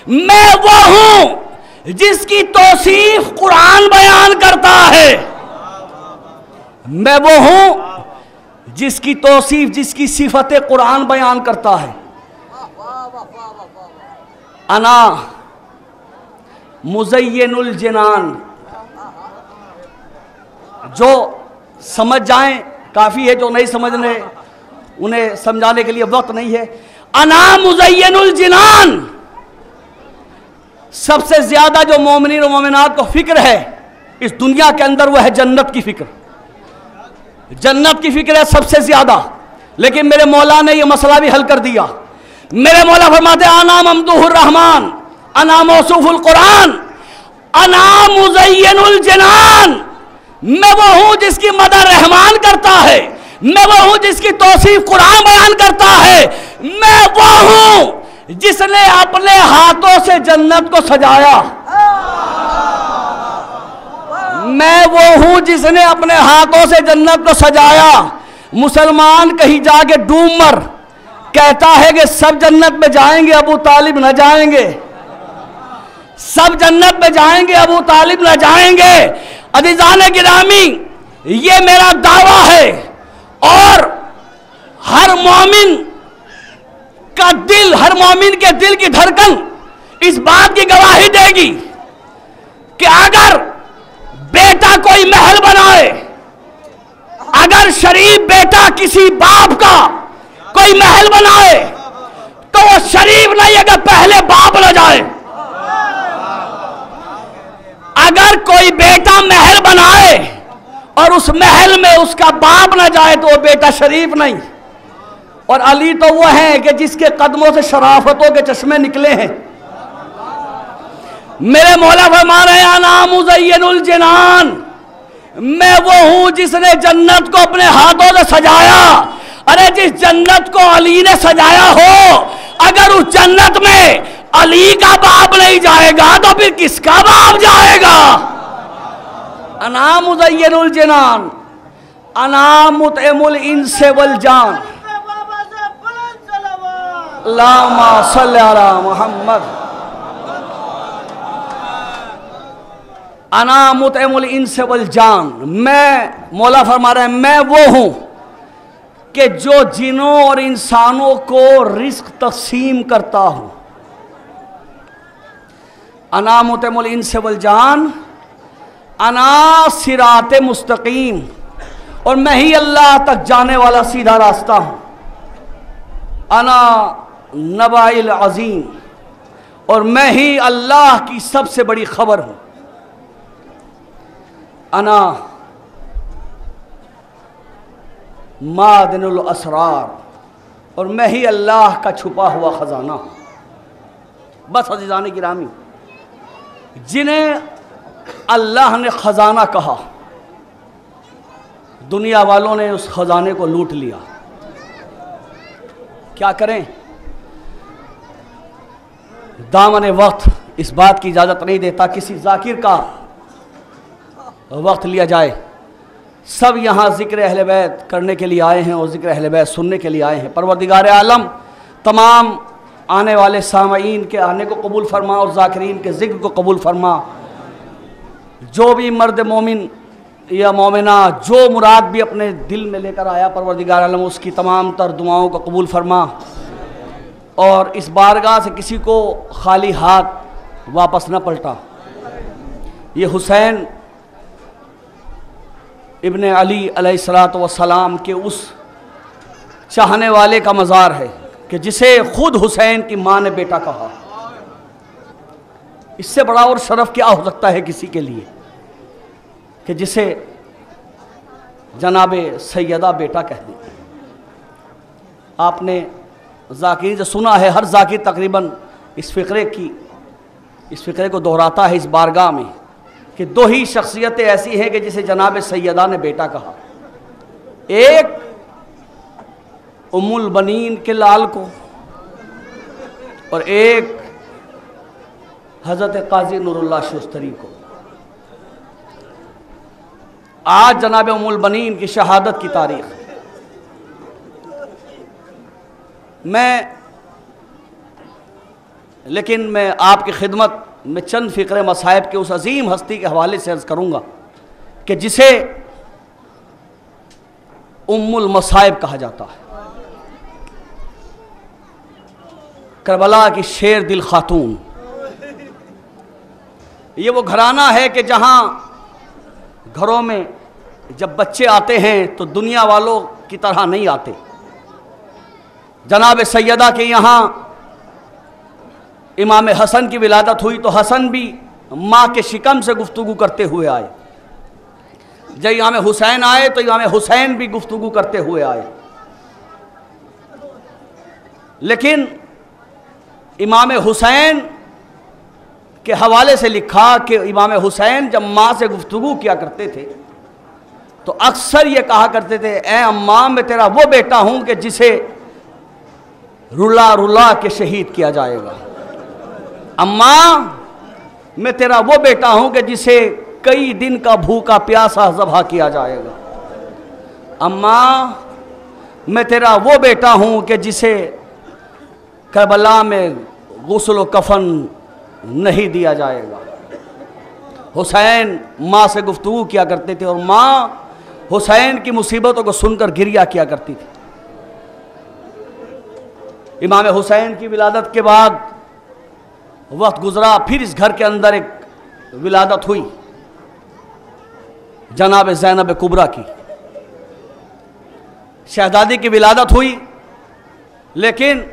मैं वो हूं जिसकी तौसीफ कुरान बयान करता है। मैं वो हूं जिसकी तौसीफ, जिसकी सिफत कुरान बयान करता है। अना मुज़य्यिनुल जिनान, जो समझ जाएं काफी है, जो नहीं समझने उन्हें समझाने के लिए वक्त नहीं है। अना मुज़य्यिनुल जिनान, सबसे ज्यादा जो मोमिनीन और मोमिनात को फिक्र है इस दुनिया के अंदर वो है जन्नत की फिक्र। जन्नत की फिक्र है सबसे ज्यादा, लेकिन मेरे मौला ने यह मसला भी हल कर दिया। मेरे मौला फरमाते अना ममदूहुर रहमान, अना मौसूफुल कुरान, अना मुज़य्यिनुल जिनान, मैं वो हूं जिसकी मदह रहमान करता है। मैं वो हूं जिसकी तौसीफ कुरान बयान करता है। मैं वो हूं जिसने अपने हाथों से जन्नत को सजाया। मैं वो हूं जिसने अपने हाथों से जन्नत को सजाया। मुसलमान कहीं जाके डूब मर कहता है कि सब जन्नत में जाएंगे, अबू तालिब न जाएंगे। सब जन्नत में जाएंगे, अबू तालिब न जाएंगे। अज़ीज़ान गिरामी, ये मेरा दावा है और हर मोमिन का दिल, हर मोमिन के दिल की धड़कन इस बात की गवाही देगी कि अगर बेटा कोई महल बनाए, अगर शरीफ बेटा किसी बाप का कोई महल बनाए तो वो शरीफ नहीं अगर पहले बाप न जाए। अगर कोई बेटा महल बनाए और उस महल में उसका बाप न जाए तो वो बेटा शरीफ नहीं। और अली तो वो है कि जिसके कदमों से शराफतों के चश्मे निकले हैं। मेरे मौला फरमा रहे हैं अना मुज़य्यिनुल जिनान, मैं वो हूं जिसने जन्नत को अपने हाथों से सजाया। अरे जिस जन्नत को अली ने सजाया हो, अगर उस जन्नत में अली का बाप नहीं जाएगा तो फिर किसका बाप जाएगा। अना मुज़य्यिनुल जिनान, अना मुतइमुल इंस वल जान। अल्लाहुम्मा सल्लि अला मुहम्मद। अना मुतइमुल इंस वल जान, मैं, मौला फरमा रहे हैं मैं वो हूं कि जो जिनों और इंसानों को रिस्क तक़सीम करता हूं। अना मुतइमुल इंस वल जान, अना सिराते मुस्तकीम, और मैं ही अल्लाह तक जाने वाला सीधा रास्ता हूं। अना नबाइल अजीम, और मैं ही अल्लाह की सबसे बड़ी खबर हूं। अना मादिनुल असरार, और मैं ही अल्लाह का छुपा हुआ खजाना हूं। बस अज़ीज़ान गिरामी, जिन्हें अल्लाह ने खजाना कहा, दुनिया वालों ने उस खजाने को लूट लिया। क्या करें, दामन वक्त इस बात की इजाज़त नहीं देता किसी जाकिर का वक्त लिया जाए। सब यहाँ ज़िक्र अहले बैत करने के लिए आए हैं और ज़िक्र अहले बैत सुनने के लिए आए हैं। परवरदिगार आलम तमाम आने वाले सामईन के आने को कबूल फरमा और ज़ाकिरीन के ज़िक्र को कबूल फरमा। जो भी मर्द मोमिन या मोमिना जो मुराद भी अपने दिल में लेकर आया, परवरदिगार आलम उसकी तमाम तर दुआओं को कबूल फरमा और इस बारगाह से किसी को खाली हाथ वापस न पलटा। ये हुसैन इब्ने अली अलैहिस्सलातु वस्सलाम के उस चाहने वाले का मज़ार है कि जिसे खुद हुसैन की माँ ने बेटा कहा। इससे बड़ा और शरफ क्या हो सकता है किसी के लिए कि जिसे जनाबे सैयदा बेटा कह दे। आपने ज़ाकिर जो सुना है, हर ज़ाकिर तकरीबन इस फ़िक्रे को दोहराता है इस बारगाह में कि दो ही शख्सियतें ऐसी हैं कि जिसे जनाब सैयदा ने बेटा कहा। एक उम्मुल बनीन के लाल को और एक हज़रत काजी नूरुल्लाह शुस्तरी को। आज जनाब उम्मुल बनीन की शहादत की तारीख़। मैं आपकी खिदमत में चंद फ़िक्र मसाइब के उस अजीम हस्ती के हवाले से अर्ज़ करूँगा कि जिसे उम्मुल मसाइब कहा जाता है। करबला की शेर दिल खातून, ये वो घराना है कि जहाँ घरों में जब बच्चे आते हैं तो दुनिया वालों की तरह नहीं आते। जनाब सैयदा के यहाँ इमाम हसन की विलादत हुई तो हसन भी माँ के शिकम से गुफ्तगू करते हुए आए। जब इमाम हुसैन आए तो इमाम हुसैन भी गुफ्तगू करते हुए आए। लेकिन इमाम हुसैन के हवाले से लिखा कि इमाम हुसैन जब माँ से गुफ्तगू किया करते थे तो अक्सर ये कहा करते थे, ए अम्मा मैं तेरा वो बेटा हूँ कि जिसे रुला रुला के शहीद किया जाएगा। अम्मा मैं तेरा वो बेटा हूँ कि जिसे कई दिन का भूखा प्यासा ज़बह किया जाएगा। अम्मा मैं तेरा वो बेटा हूँ कि जिसे करबला में गुस्ल कफन नहीं दिया जाएगा। हुसैन माँ से गुफ्तगू किया करते थे और माँ हुसैन की मुसीबतों को सुनकर गिरिया किया करती थी। इमाम हुसैन की विलादत के बाद वक्त गुजरा, फिर इस घर के अंदर एक विलादत हुई जनाब ज़ैनब कुबरा की। शहजादी की विलादत हुई, लेकिन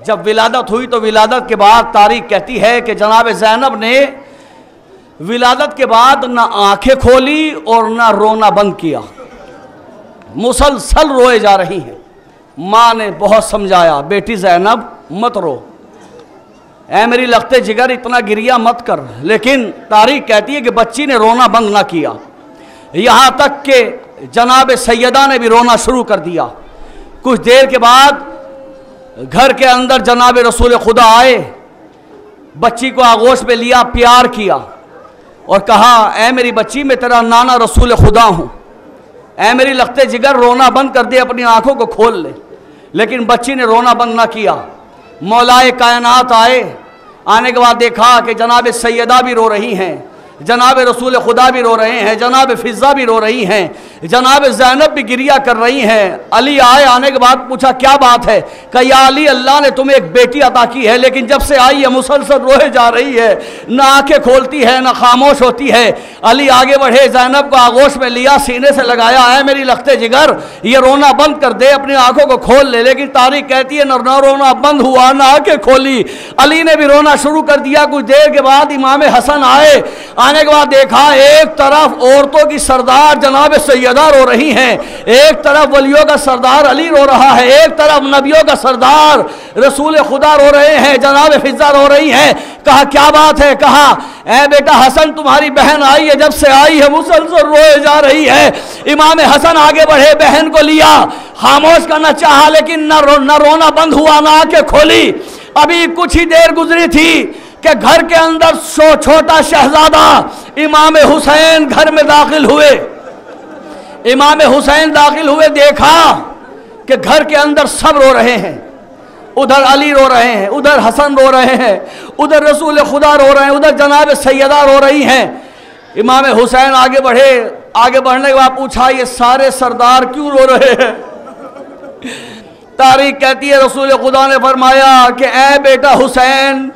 जब विलादत हुई तो विलादत के बाद तारीख कहती है कि जनाब ज़ैनब ने विलादत के बाद ना आंखें खोली और ना रोना बंद किया, मुसलसल रोए जा रही हैं। माँ ने बहुत समझाया, बेटी ज़ैनब मत रो, ऐ मेरी लखते जिगर इतना गिरिया मत कर। लेकिन तारीख कहती है कि बच्ची ने रोना बंद ना किया, यहाँ तक कि जनाब सैयदा ने भी रोना शुरू कर दिया। कुछ देर के बाद घर के अंदर जनाब रसूल खुदा आए, बच्ची को आगोश में लिया, प्यार किया और कहा, ऐ मेरी बच्ची मैं तेरा नाना रसूल खुदा हूँ, ऐ मेरी लखते जिगर रोना बंद कर दे, अपनी आंखों को खोल ले। लेकिन बच्ची ने रोना बंद ना किया। मौलाए कायनात आए, आने के बाद देखा कि जनाब सैयदा भी रो रही हैं, जनाब रसूल खुदा भी रो रहे हैं, जनाब फिज़ा भी रो रही हैं, जनाब ज़ैनब भी गिरिया कर रही हैं। अली आए, आने के बाद पूछा क्या बात है? कहा या अली अल्लाह ने तुम्हें एक बेटी अता की है, लेकिन जब से आई है मुसलसल रोए जा रही है, ना आंखें खोलती है ना खामोश होती है। अली आगे बढ़े, ज़ैनब को आगोश में लिया, सीने से लगाया, है मेरी लखते जिगर ये रोना बंद कर दे, अपनी आंखों को खोल ले। लेकिन तारीख कहती है न रोना बंद हुआ ना आंखें खोली, अली ने भी रोना शुरू कर दिया। कुछ देर के बाद इमाम हसन आए, आने के बाद देखा एक तरफ औरतों की सरदार जनाब सैयदा रो रही हैं, एक तरफ वलियों का सरदार अली रो रहा है, एक तरफ नबियों का सरदार रसूल खुदा रो रहे हैं, जनाब फिज़ा रो रही हैं। कहा क्या बात है? कहा ऐ बेटा हसन तुम्हारी बहन आई है, जब से आई है मुसलसल रोए जा रही है। इमाम हसन आगे बढ़े, बहन को लिया, खामोश करना चाहा, लेकिन न रोना बंद हुआ ना आंखें खोली। अभी कुछ ही देर गुजरी थी कि घर के अंदर छोटा शहजादा इमाम हुसैन घर में दाखिल हुए। इमाम हुसैन दाखिल हुए, देखा कि घर के अंदर सब रो रहे हैं। उधर अली रो रहे हैं, उधर हसन रो रहे हैं, उधर रसूल खुदा रो रहे हैं, उधर जनाब सैयदा रो रही हैं। इमाम हुसैन आगे बढ़े। आगे बढ़ने के बाद पूछा, ये सारे सरदार क्यों रो रहे हैं? तारीख कहती है रसूल खुदा ने फरमाया कि ऐ बेटा हुसैन,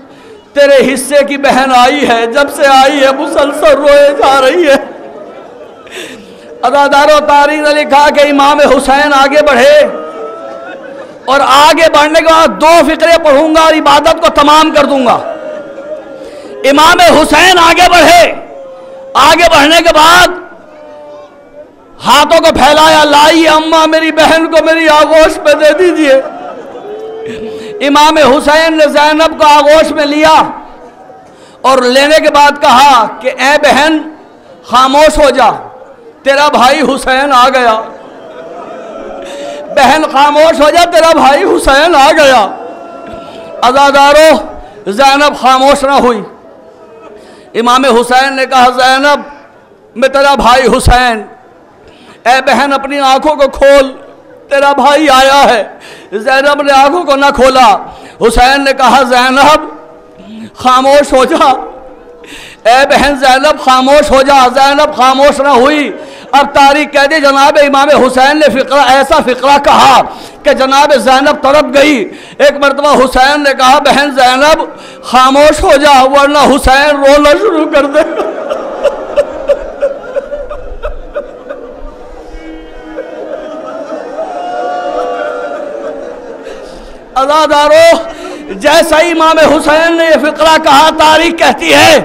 तेरे हिस्से की बहन आई है, जब से आई है मुसलसल रोए जा रही है। अदादारों, तारीख ने लिखा कि इमाम हुसैन आगे बढ़े और आगे बढ़ने के बाद 2 फिक्रे पढ़ूंगा और इबादत को तमाम कर दूंगा। इमाम हुसैन आगे बढ़े। आगे बढ़ने के बाद हाथों को फैलाया, लाइए अम्मा, मेरी बहन को मेरी आगोश में दे दीजिए। इमाम हुसैन ने ज़ैनब को आगोश में लिया और लेने के बाद कहा कि ऐ बहन, खामोश हो जा, तेरा भाई हुसैन आ गया। बहन खामोश हो जा, तेरा भाई हुसैन आ गया। अज़ादारों, ज़ैनब खामोश ना हुई। इमाम हुसैन ने कहा, ज़ैनब, मैं तेरा भाई हुसैन, ऐ बहन अपनी आंखों को खोल, तेरा भाई आया है। ज़ैनब ने आंखों को ना खोला। हुसैन ने कहा, ज़ैनब खामोश हो जा। ऐ बहन ज़ैनब खामोश हो जा। ज़ैनब खामोश ना हुई। अब तारीख कह दी, जनाब इमाम हुसैन ने फिक्रा, ऐसा फिक्रा कहा कि जनाब ज़ैनब तड़प गई। एक मरतबा हुसैन ने कहा, बहन ज़ैनब खामोश हो जा, वरना हुसैन रोना शुरू कर दे। अज़ादारों, जैसा ही इमाम हुसैन ने यह फिक्रा कहा, तारीख कहती है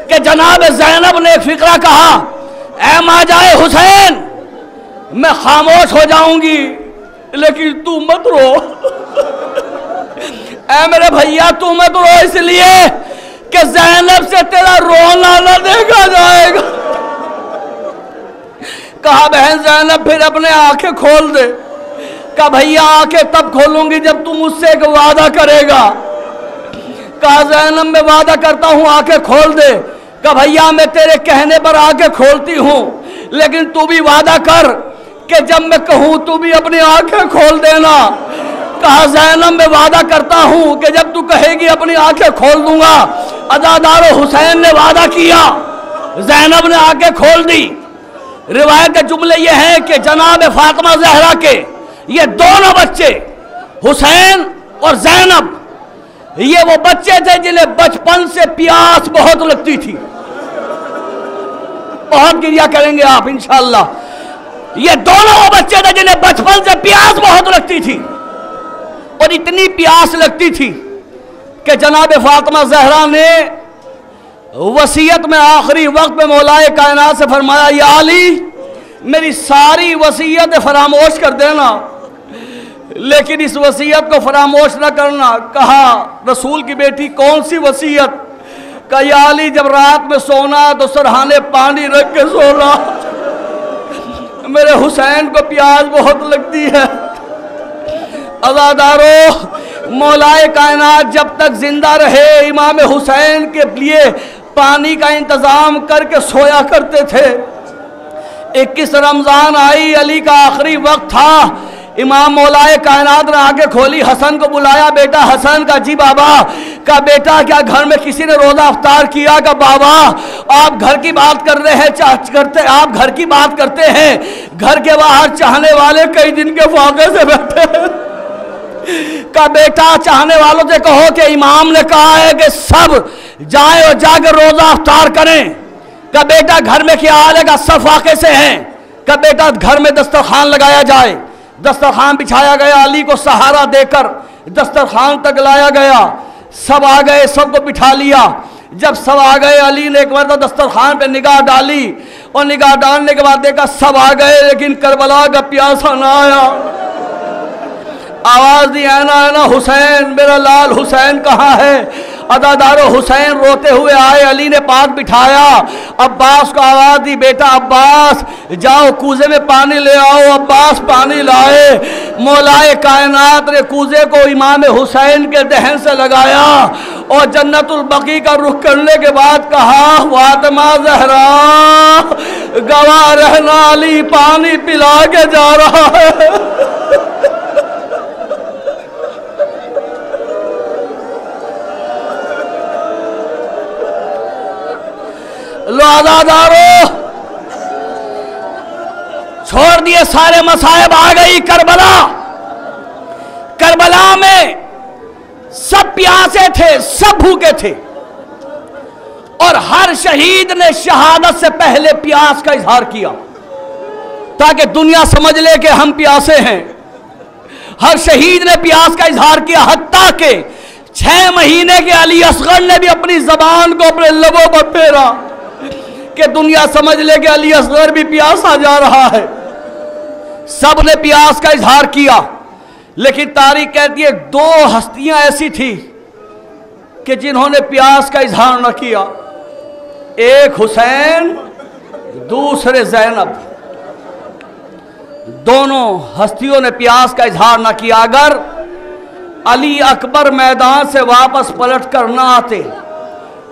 कि जनाब ज़ैनब ने एक फिक्रा कहा, ऐ माजाए हुसैन, मैं खामोश हो जाऊंगी लेकिन तू मत रो। ऐ मेरे भैया, तू मत रो, इसलिए कि ज़ैनब से तेरा रोना न देखा जाएगा। कहा, बहन ज़ैनब फिर अपने आंखें खोल दे। कहा, भैया आंखें तब खोलूंगी जब तू मुझसे एक वादा करेगा। कहा, ज़ैनब मैं वादा करता हूं, आंखें खोल दे। कहा, भैया मैं तेरे कहने पर आंखें खोलती हूं, लेकिन तू भी वादा कर कि जब मैं कहूं तू भी अपनी आंखें खोल देना। कहा, ज़ैनब मैं वादा करता हूं कि जब तू कहेगी अपनी आंखें खोल दूंगा। अज़ादारों, हुसैन ने वादा किया, ज़ैनब ने आंखें खोल दी। रिवायत के जुमले ये हैं कि जनाब फातिमा ज़हरा के ये दोनों बच्चे, हुसैन और ज़ैनब, ये वो बच्चे थे जिन्हें बचपन से प्यास बहुत लगती थी। बहुत गिरिया करेंगे आप इंशाअल्लाह। ये दोनों वो बच्चे थे जिन्हें बचपन से प्यास बहुत लगती थी, और इतनी प्यास लगती थी कि जनाब फातिमा ज़हरा ने वसीयत में आखिरी वक्त में मौलाए कायनात से फरमाया, या अली, मेरी सारी वसीयत फरामोश कर देना, लेकिन इस वसीयत को फरामोश न करना। कहा, रसूल की बेटी कौन सी वसीयत? कहा, या अली, जब रात में सोना तो सरहाने पानी रख के सोना, मेरे हुसैन को प्यास बहुत लगती है। अज़ादारों, मौलाए कायनात जब तक जिंदा रहे इमाम हुसैन के लिए पानी का इंतज़ाम करके सोया करते थे। 21 रमज़ान आई, अली का आखिरी वक्त था। इमाम मौलाए कायनात ने आंखें खोली, हसन को बुलाया। बेटा हसन का, जी बाबा। का बेटा क्या घर में किसी ने रोज़ा अफ्तार किया? का बाबा आप घर की बात कर रहे हैं, आप घर की बात करते हैं, घर के बाहर चाहने वाले कई दिन के फाके से बैठे हैं। का बेटा चाहने वालों से कहो कि इमाम ने कहा है कि सब जाएं और जाकर रोज़ा अफ्तार करें। का बेटा घर में क्या हाल है? का सब फाके से हैं। का बेटा घर में दस्तरखान लगाया जाए। दस्तरखान बिछाया गया, अली को सहारा देकर दस्तरखान तक लाया गया। सब आ गए, सबको बिठा लिया। जब सब आ गए, अली ने एक बार दस्तरखान पे निगाह डाली और निगाह डालने के बाद देखा सब आ गए, लेकिन करबला का प्यासा ना आया। आवाज़ दी, आना आना हुसैन, मेरा लाल हुसैन कहाँ है? अदादारो हुसैन रोते हुए आए, अली ने पास बिठाया। अब्बास को आवाज़ दी, बेटा अब्बास जाओ कूजे में पानी ले आओ। अब्बास पानी लाए। मौलाए कायनात ने कूजे को इमाम हुसैन के दहन से लगाया और जन्नतुल बकी का रुख करने के बाद कहा, फातिमा ज़हरा गवाह रहना अली पानी पिला के जा रहा है। लो आज़ादारो, छोड़ दिए सारे मसाइब, आ गई करबला। करबला में सब प्यासे थे, सब भूखे थे, और हर शहीद ने शहादत से पहले प्यास का इजहार किया ताकि दुनिया समझ ले कि हम प्यासे हैं। हर शहीद ने प्यास का इजहार किया, हत्ता के 6 महीने के अली असगर ने भी अपनी जबान को अपने लबों पर फेरा कि दुनिया समझ ले कि अली असगर भी प्यासा जा रहा है। सब ने प्यास का इजहार किया, लेकिन तारीख कहती है 2 हस्तियां ऐसी थी कि जिन्होंने प्यास का इजहार न किया। एक हुसैन, दूसरे ज़ैनब। दोनों हस्तियों ने प्यास का इजहार न किया। अगर अली अकबर मैदान से वापस पलट कर न आते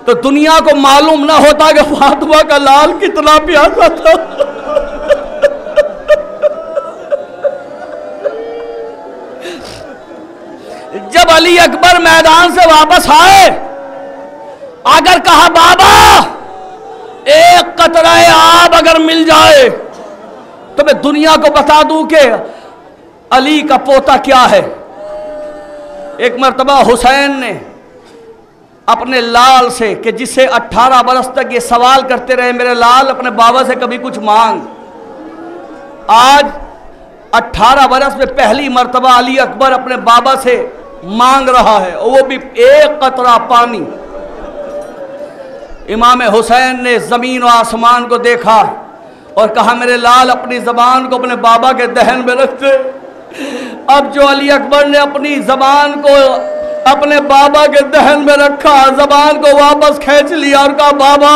तो दुनिया को मालूम न होता कि फातिमा का लाल कितना प्यासा था। जब अली अकबर मैदान से वापस आए, अगर कहा बाबा एक कतरा आब अगर मिल जाए तो मैं दुनिया को बता दूं कि अली का पोता क्या है। एक मर्तबा हुसैन ने अपने लाल से, कि जिससे 18 बरस तक ये सवाल करते रहे मेरे लाल अपने बाबा से कभी कुछ मांग, आज 18 बरस में पहली मर्तबा अली अकबर अपने बाबा से मांग रहा है, और वो भी एक कतरा पानी। इमाम हुसैन ने ज़मीन और आसमान को देखा और कहा मेरे लाल अपनी ज़बान को अपने बाबा के दहन में रख दे। अब जो अली अकबर ने अपनी ज़बान को अपने बाबा के दहन में रखा, ज़बान को वापस खींच लिया और कहा बाबा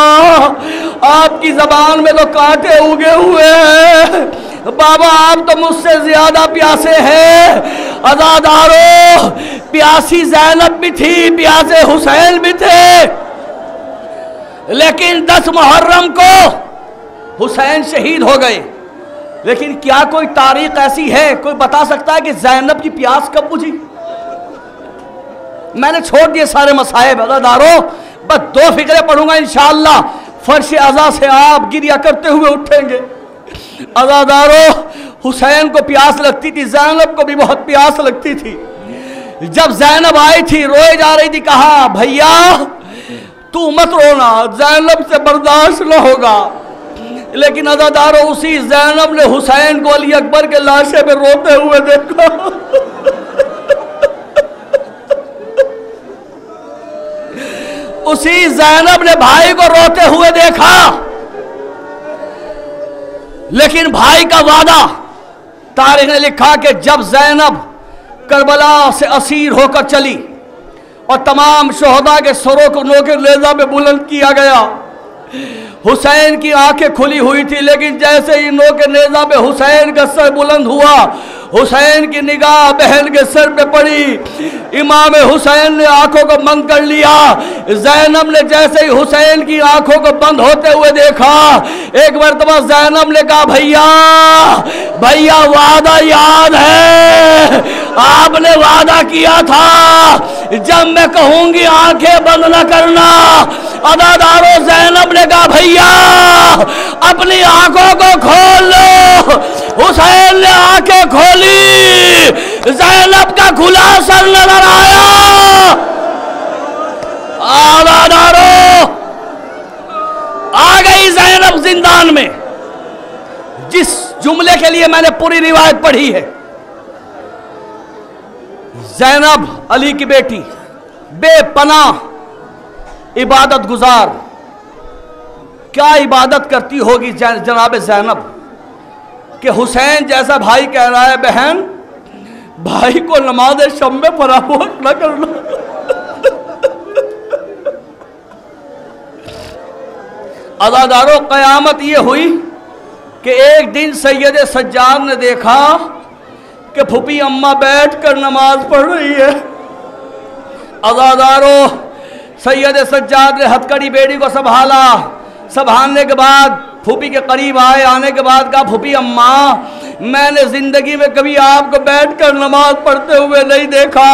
आपकी ज़बान में तो कांटे उगे हुए हैं, बाबा आप तो मुझसे ज़्यादा प्यासे हैं। अज़ादारो, प्यासी ज़ैनब भी थी, प्यासे हुसैन भी थे, लेकिन 10 मुहर्रम को हुसैन शहीद हो गए। लेकिन क्या कोई तारीख ऐसी है, कोई बता सकता है कि ज़ैनब की प्यास कब बुझी? मैंने छोड़ दिए सारे मसाइब अज़ादारो, बस 2 फिक्रे पढ़ूंगा इंशाअल्लाह। फर्श अज़ा से आप गिरिया करते हुए उठेंगे। अज़ादारो, हुसैन को प्यास लगती थी, ज़ैनब को भी बहुत प्यास लगती थी। जब ज़ैनब आई थी, रोए जा रही थी, कहा भैया तू मत रोना, ज़ैनब से बर्दाश्त न होगा। लेकिन अज़ादारो, उसी ज़ैनब ने हुसैन को अली अकबर के लाशे में रोते हुए देखा। उसी ज़ैनब ने भाई को रोते हुए देखा, लेकिन भाई का वादा, तारीख ने लिखा कि जब ज़ैनब करबला से असीर होकर चली और तमाम शोहदा के सरों को नोके नेज़ा में बुलंद किया गया, हुसैन की आंखें खुली हुई थी, लेकिन जैसे ही नोके नेज़ा पे हुसैन का सर बुलंद हुआ, हुसैन की निगाह बहन के सर पे पड़ी। इमाम हुसैन ने आंखों को बंद कर लिया। ज़ैनब ने जैसे ही हुसैन की आंखों को बंद होते हुए देखा, एक मरतबा ज़ैनब ने कहा भैया भैया वादा याद है, आपने वादा किया था जब मैं कहूंगी आंखें बंद न करना। अज़ादारो, ज़ैनब ने कहा भैया अपनी आंखों को खोल लो। हुसैन ने आंखें खोली, ज़ैनब का खुला सर नजर आया। अज़ादारो, आ गई ज़ैनब जिंदान में। जिस जुमले के लिए मैंने पूरी रिवायत पढ़ी है, ज़ैनब अली की बेटी, बेपनाह इबादत गुजार, क्या इबादत करती होगी जनाब ज़ैनब कि हुसैन जैसा भाई कह रहा है बहन भाई को नमाज शब में फरामोश न करना। अज़ादारो, क़यामत ये हुई कि एक दिन सैयद सज्जाद ने देखा कि फूफी अम्मा बैठकर नमाज पढ़ रही है। अज़ादारो, सैयद सज्जाद ने हथकड़ी बेड़ी को संभाला, संभालने के बाद फूफी के करीब आए, आने के बाद कहा फूफी अम्मा मैंने जिंदगी में कभी आपको बैठकर नमाज पढ़ते हुए नहीं देखा।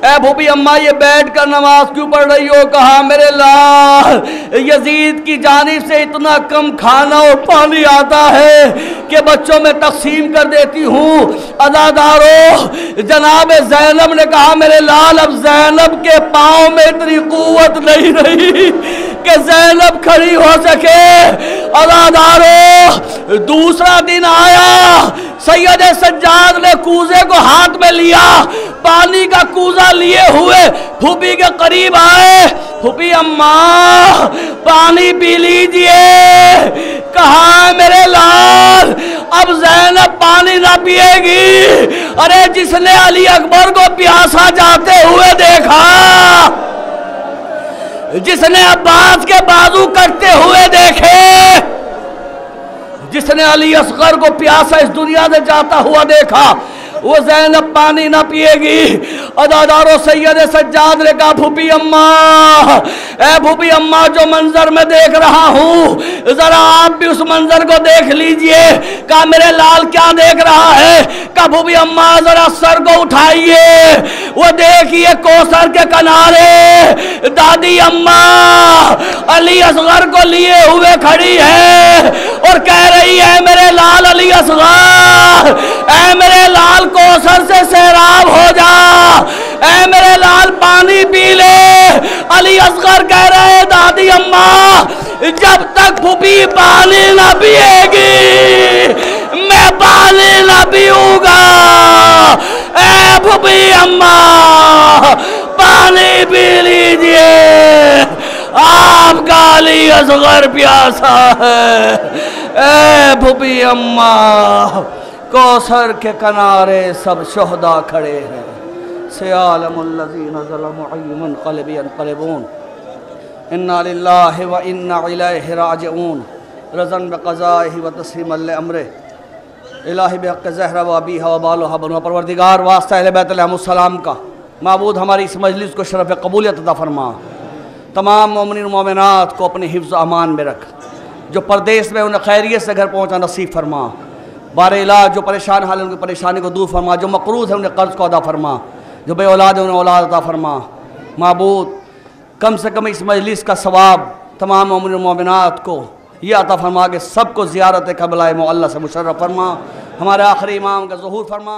ए फूफी अम्मा ये बैठकर नमाज क्यों पढ़ रही हो? कहा मेरे लाल यजीद की जानिब से इतना कम खाना और पानी आता है कि बच्चों में तकसीम कर देती हूँ। अदादारों, जनाब ज़ैनब ने कहा मेरे लाल अब ज़ैनब के पाँव में इतनी कुव्वत नहीं रही कि ज़ैनब खड़ी हो सके। अदादारों, दूसरा दिन आया, सैयद सज्जाद ने कूजे को हाथ में लिया, पानी का कूजा लिए हुए फूफी के करीब आए। फूफी अम्मा पानी पी लीजिए। कहा मेरे लाल अब ज़ैनब पानी ना पिएगी। अरे जिसने अली अकबर को प्यासा जाते हुए देखा, जिसने अब्बास के बाजू कटते हुए देखे, जिसने अली असगर को प्यासा इस दुनिया से जाता हुआ देखा, वो ज़ैनब पानी ना पिएगी। अदादारों, सैयद सज्जाद ने कहा फूफी अम्मा, ए फूफी अम्मा जो मंजर मैं देख रहा हूँ जरा आप भी उस मंजर को देख लीजिए। कहा मेरे लाल क्या देख रहा है? कहा फूफी अम्मा जरा सर को उठाइए, वो देखिए कौसर के किनारे दादी अम्मा अली असगर को लिए हुए खड़ी है और कह रही है मेरे लाल अली असगर, ऐ मेरे लाल कौसर से सैराब हो जा, ऐ मेरे लाल पानी पी ले। अली असगर कह रहे दादी अम्मा जब तक फूफी पानी ना पिएगी मैं पानी ना पीऊंगा। ऐ फूफी अम्मा पानी पी लीजिए, आपका अली असगर प्यासा है। ऐ फूफी अम्मा कौसर के किनारे सब शोहदा खड़े हैं। सयालमुल्लज़ीना ज़लमू अय्युमन क़ल्बि यनक़लिबून इन्ना लिल्लाहि व इन्ना इलैहि राजिऊन रज़न बिक़ज़ाइहि व तस्लीमन लिअम्रिहि इलाही बिहक़्क़ि ज़हरा व अबीहा व बालुहा बनुहा। परवरदिगार वास्ता अहले बैत अलैहिमुस्सलाम का माबूद हमारी इस मजलिस को शरफ़ कबूलियत अता फरमा। तमाम मोमिनीन मोमिनात को अपने हिफ्ज़ अमान में रख, जो परदेश में उन्हें खैरियत से घर पहुँचा नसीब फरमा। बारे इलाज जो परेशान हाल उनकी परेशानी को दूर फरमा, जो मक़रूज़ है उन्हें कर्ज़ को अदा फरमा, जो बे औलाद है उन्हें औलाद अता फरमा। माबूद कम से कम इस मजलिस का सवाब तमाम मोमिन मोमिनात को ये अता फरमा कि सबको ज़ियारत क़िबला मुअल्ला से मुशर्रफ़ फरमा। हमारे आखिरी इमाम का ज़ुहूर फरमा।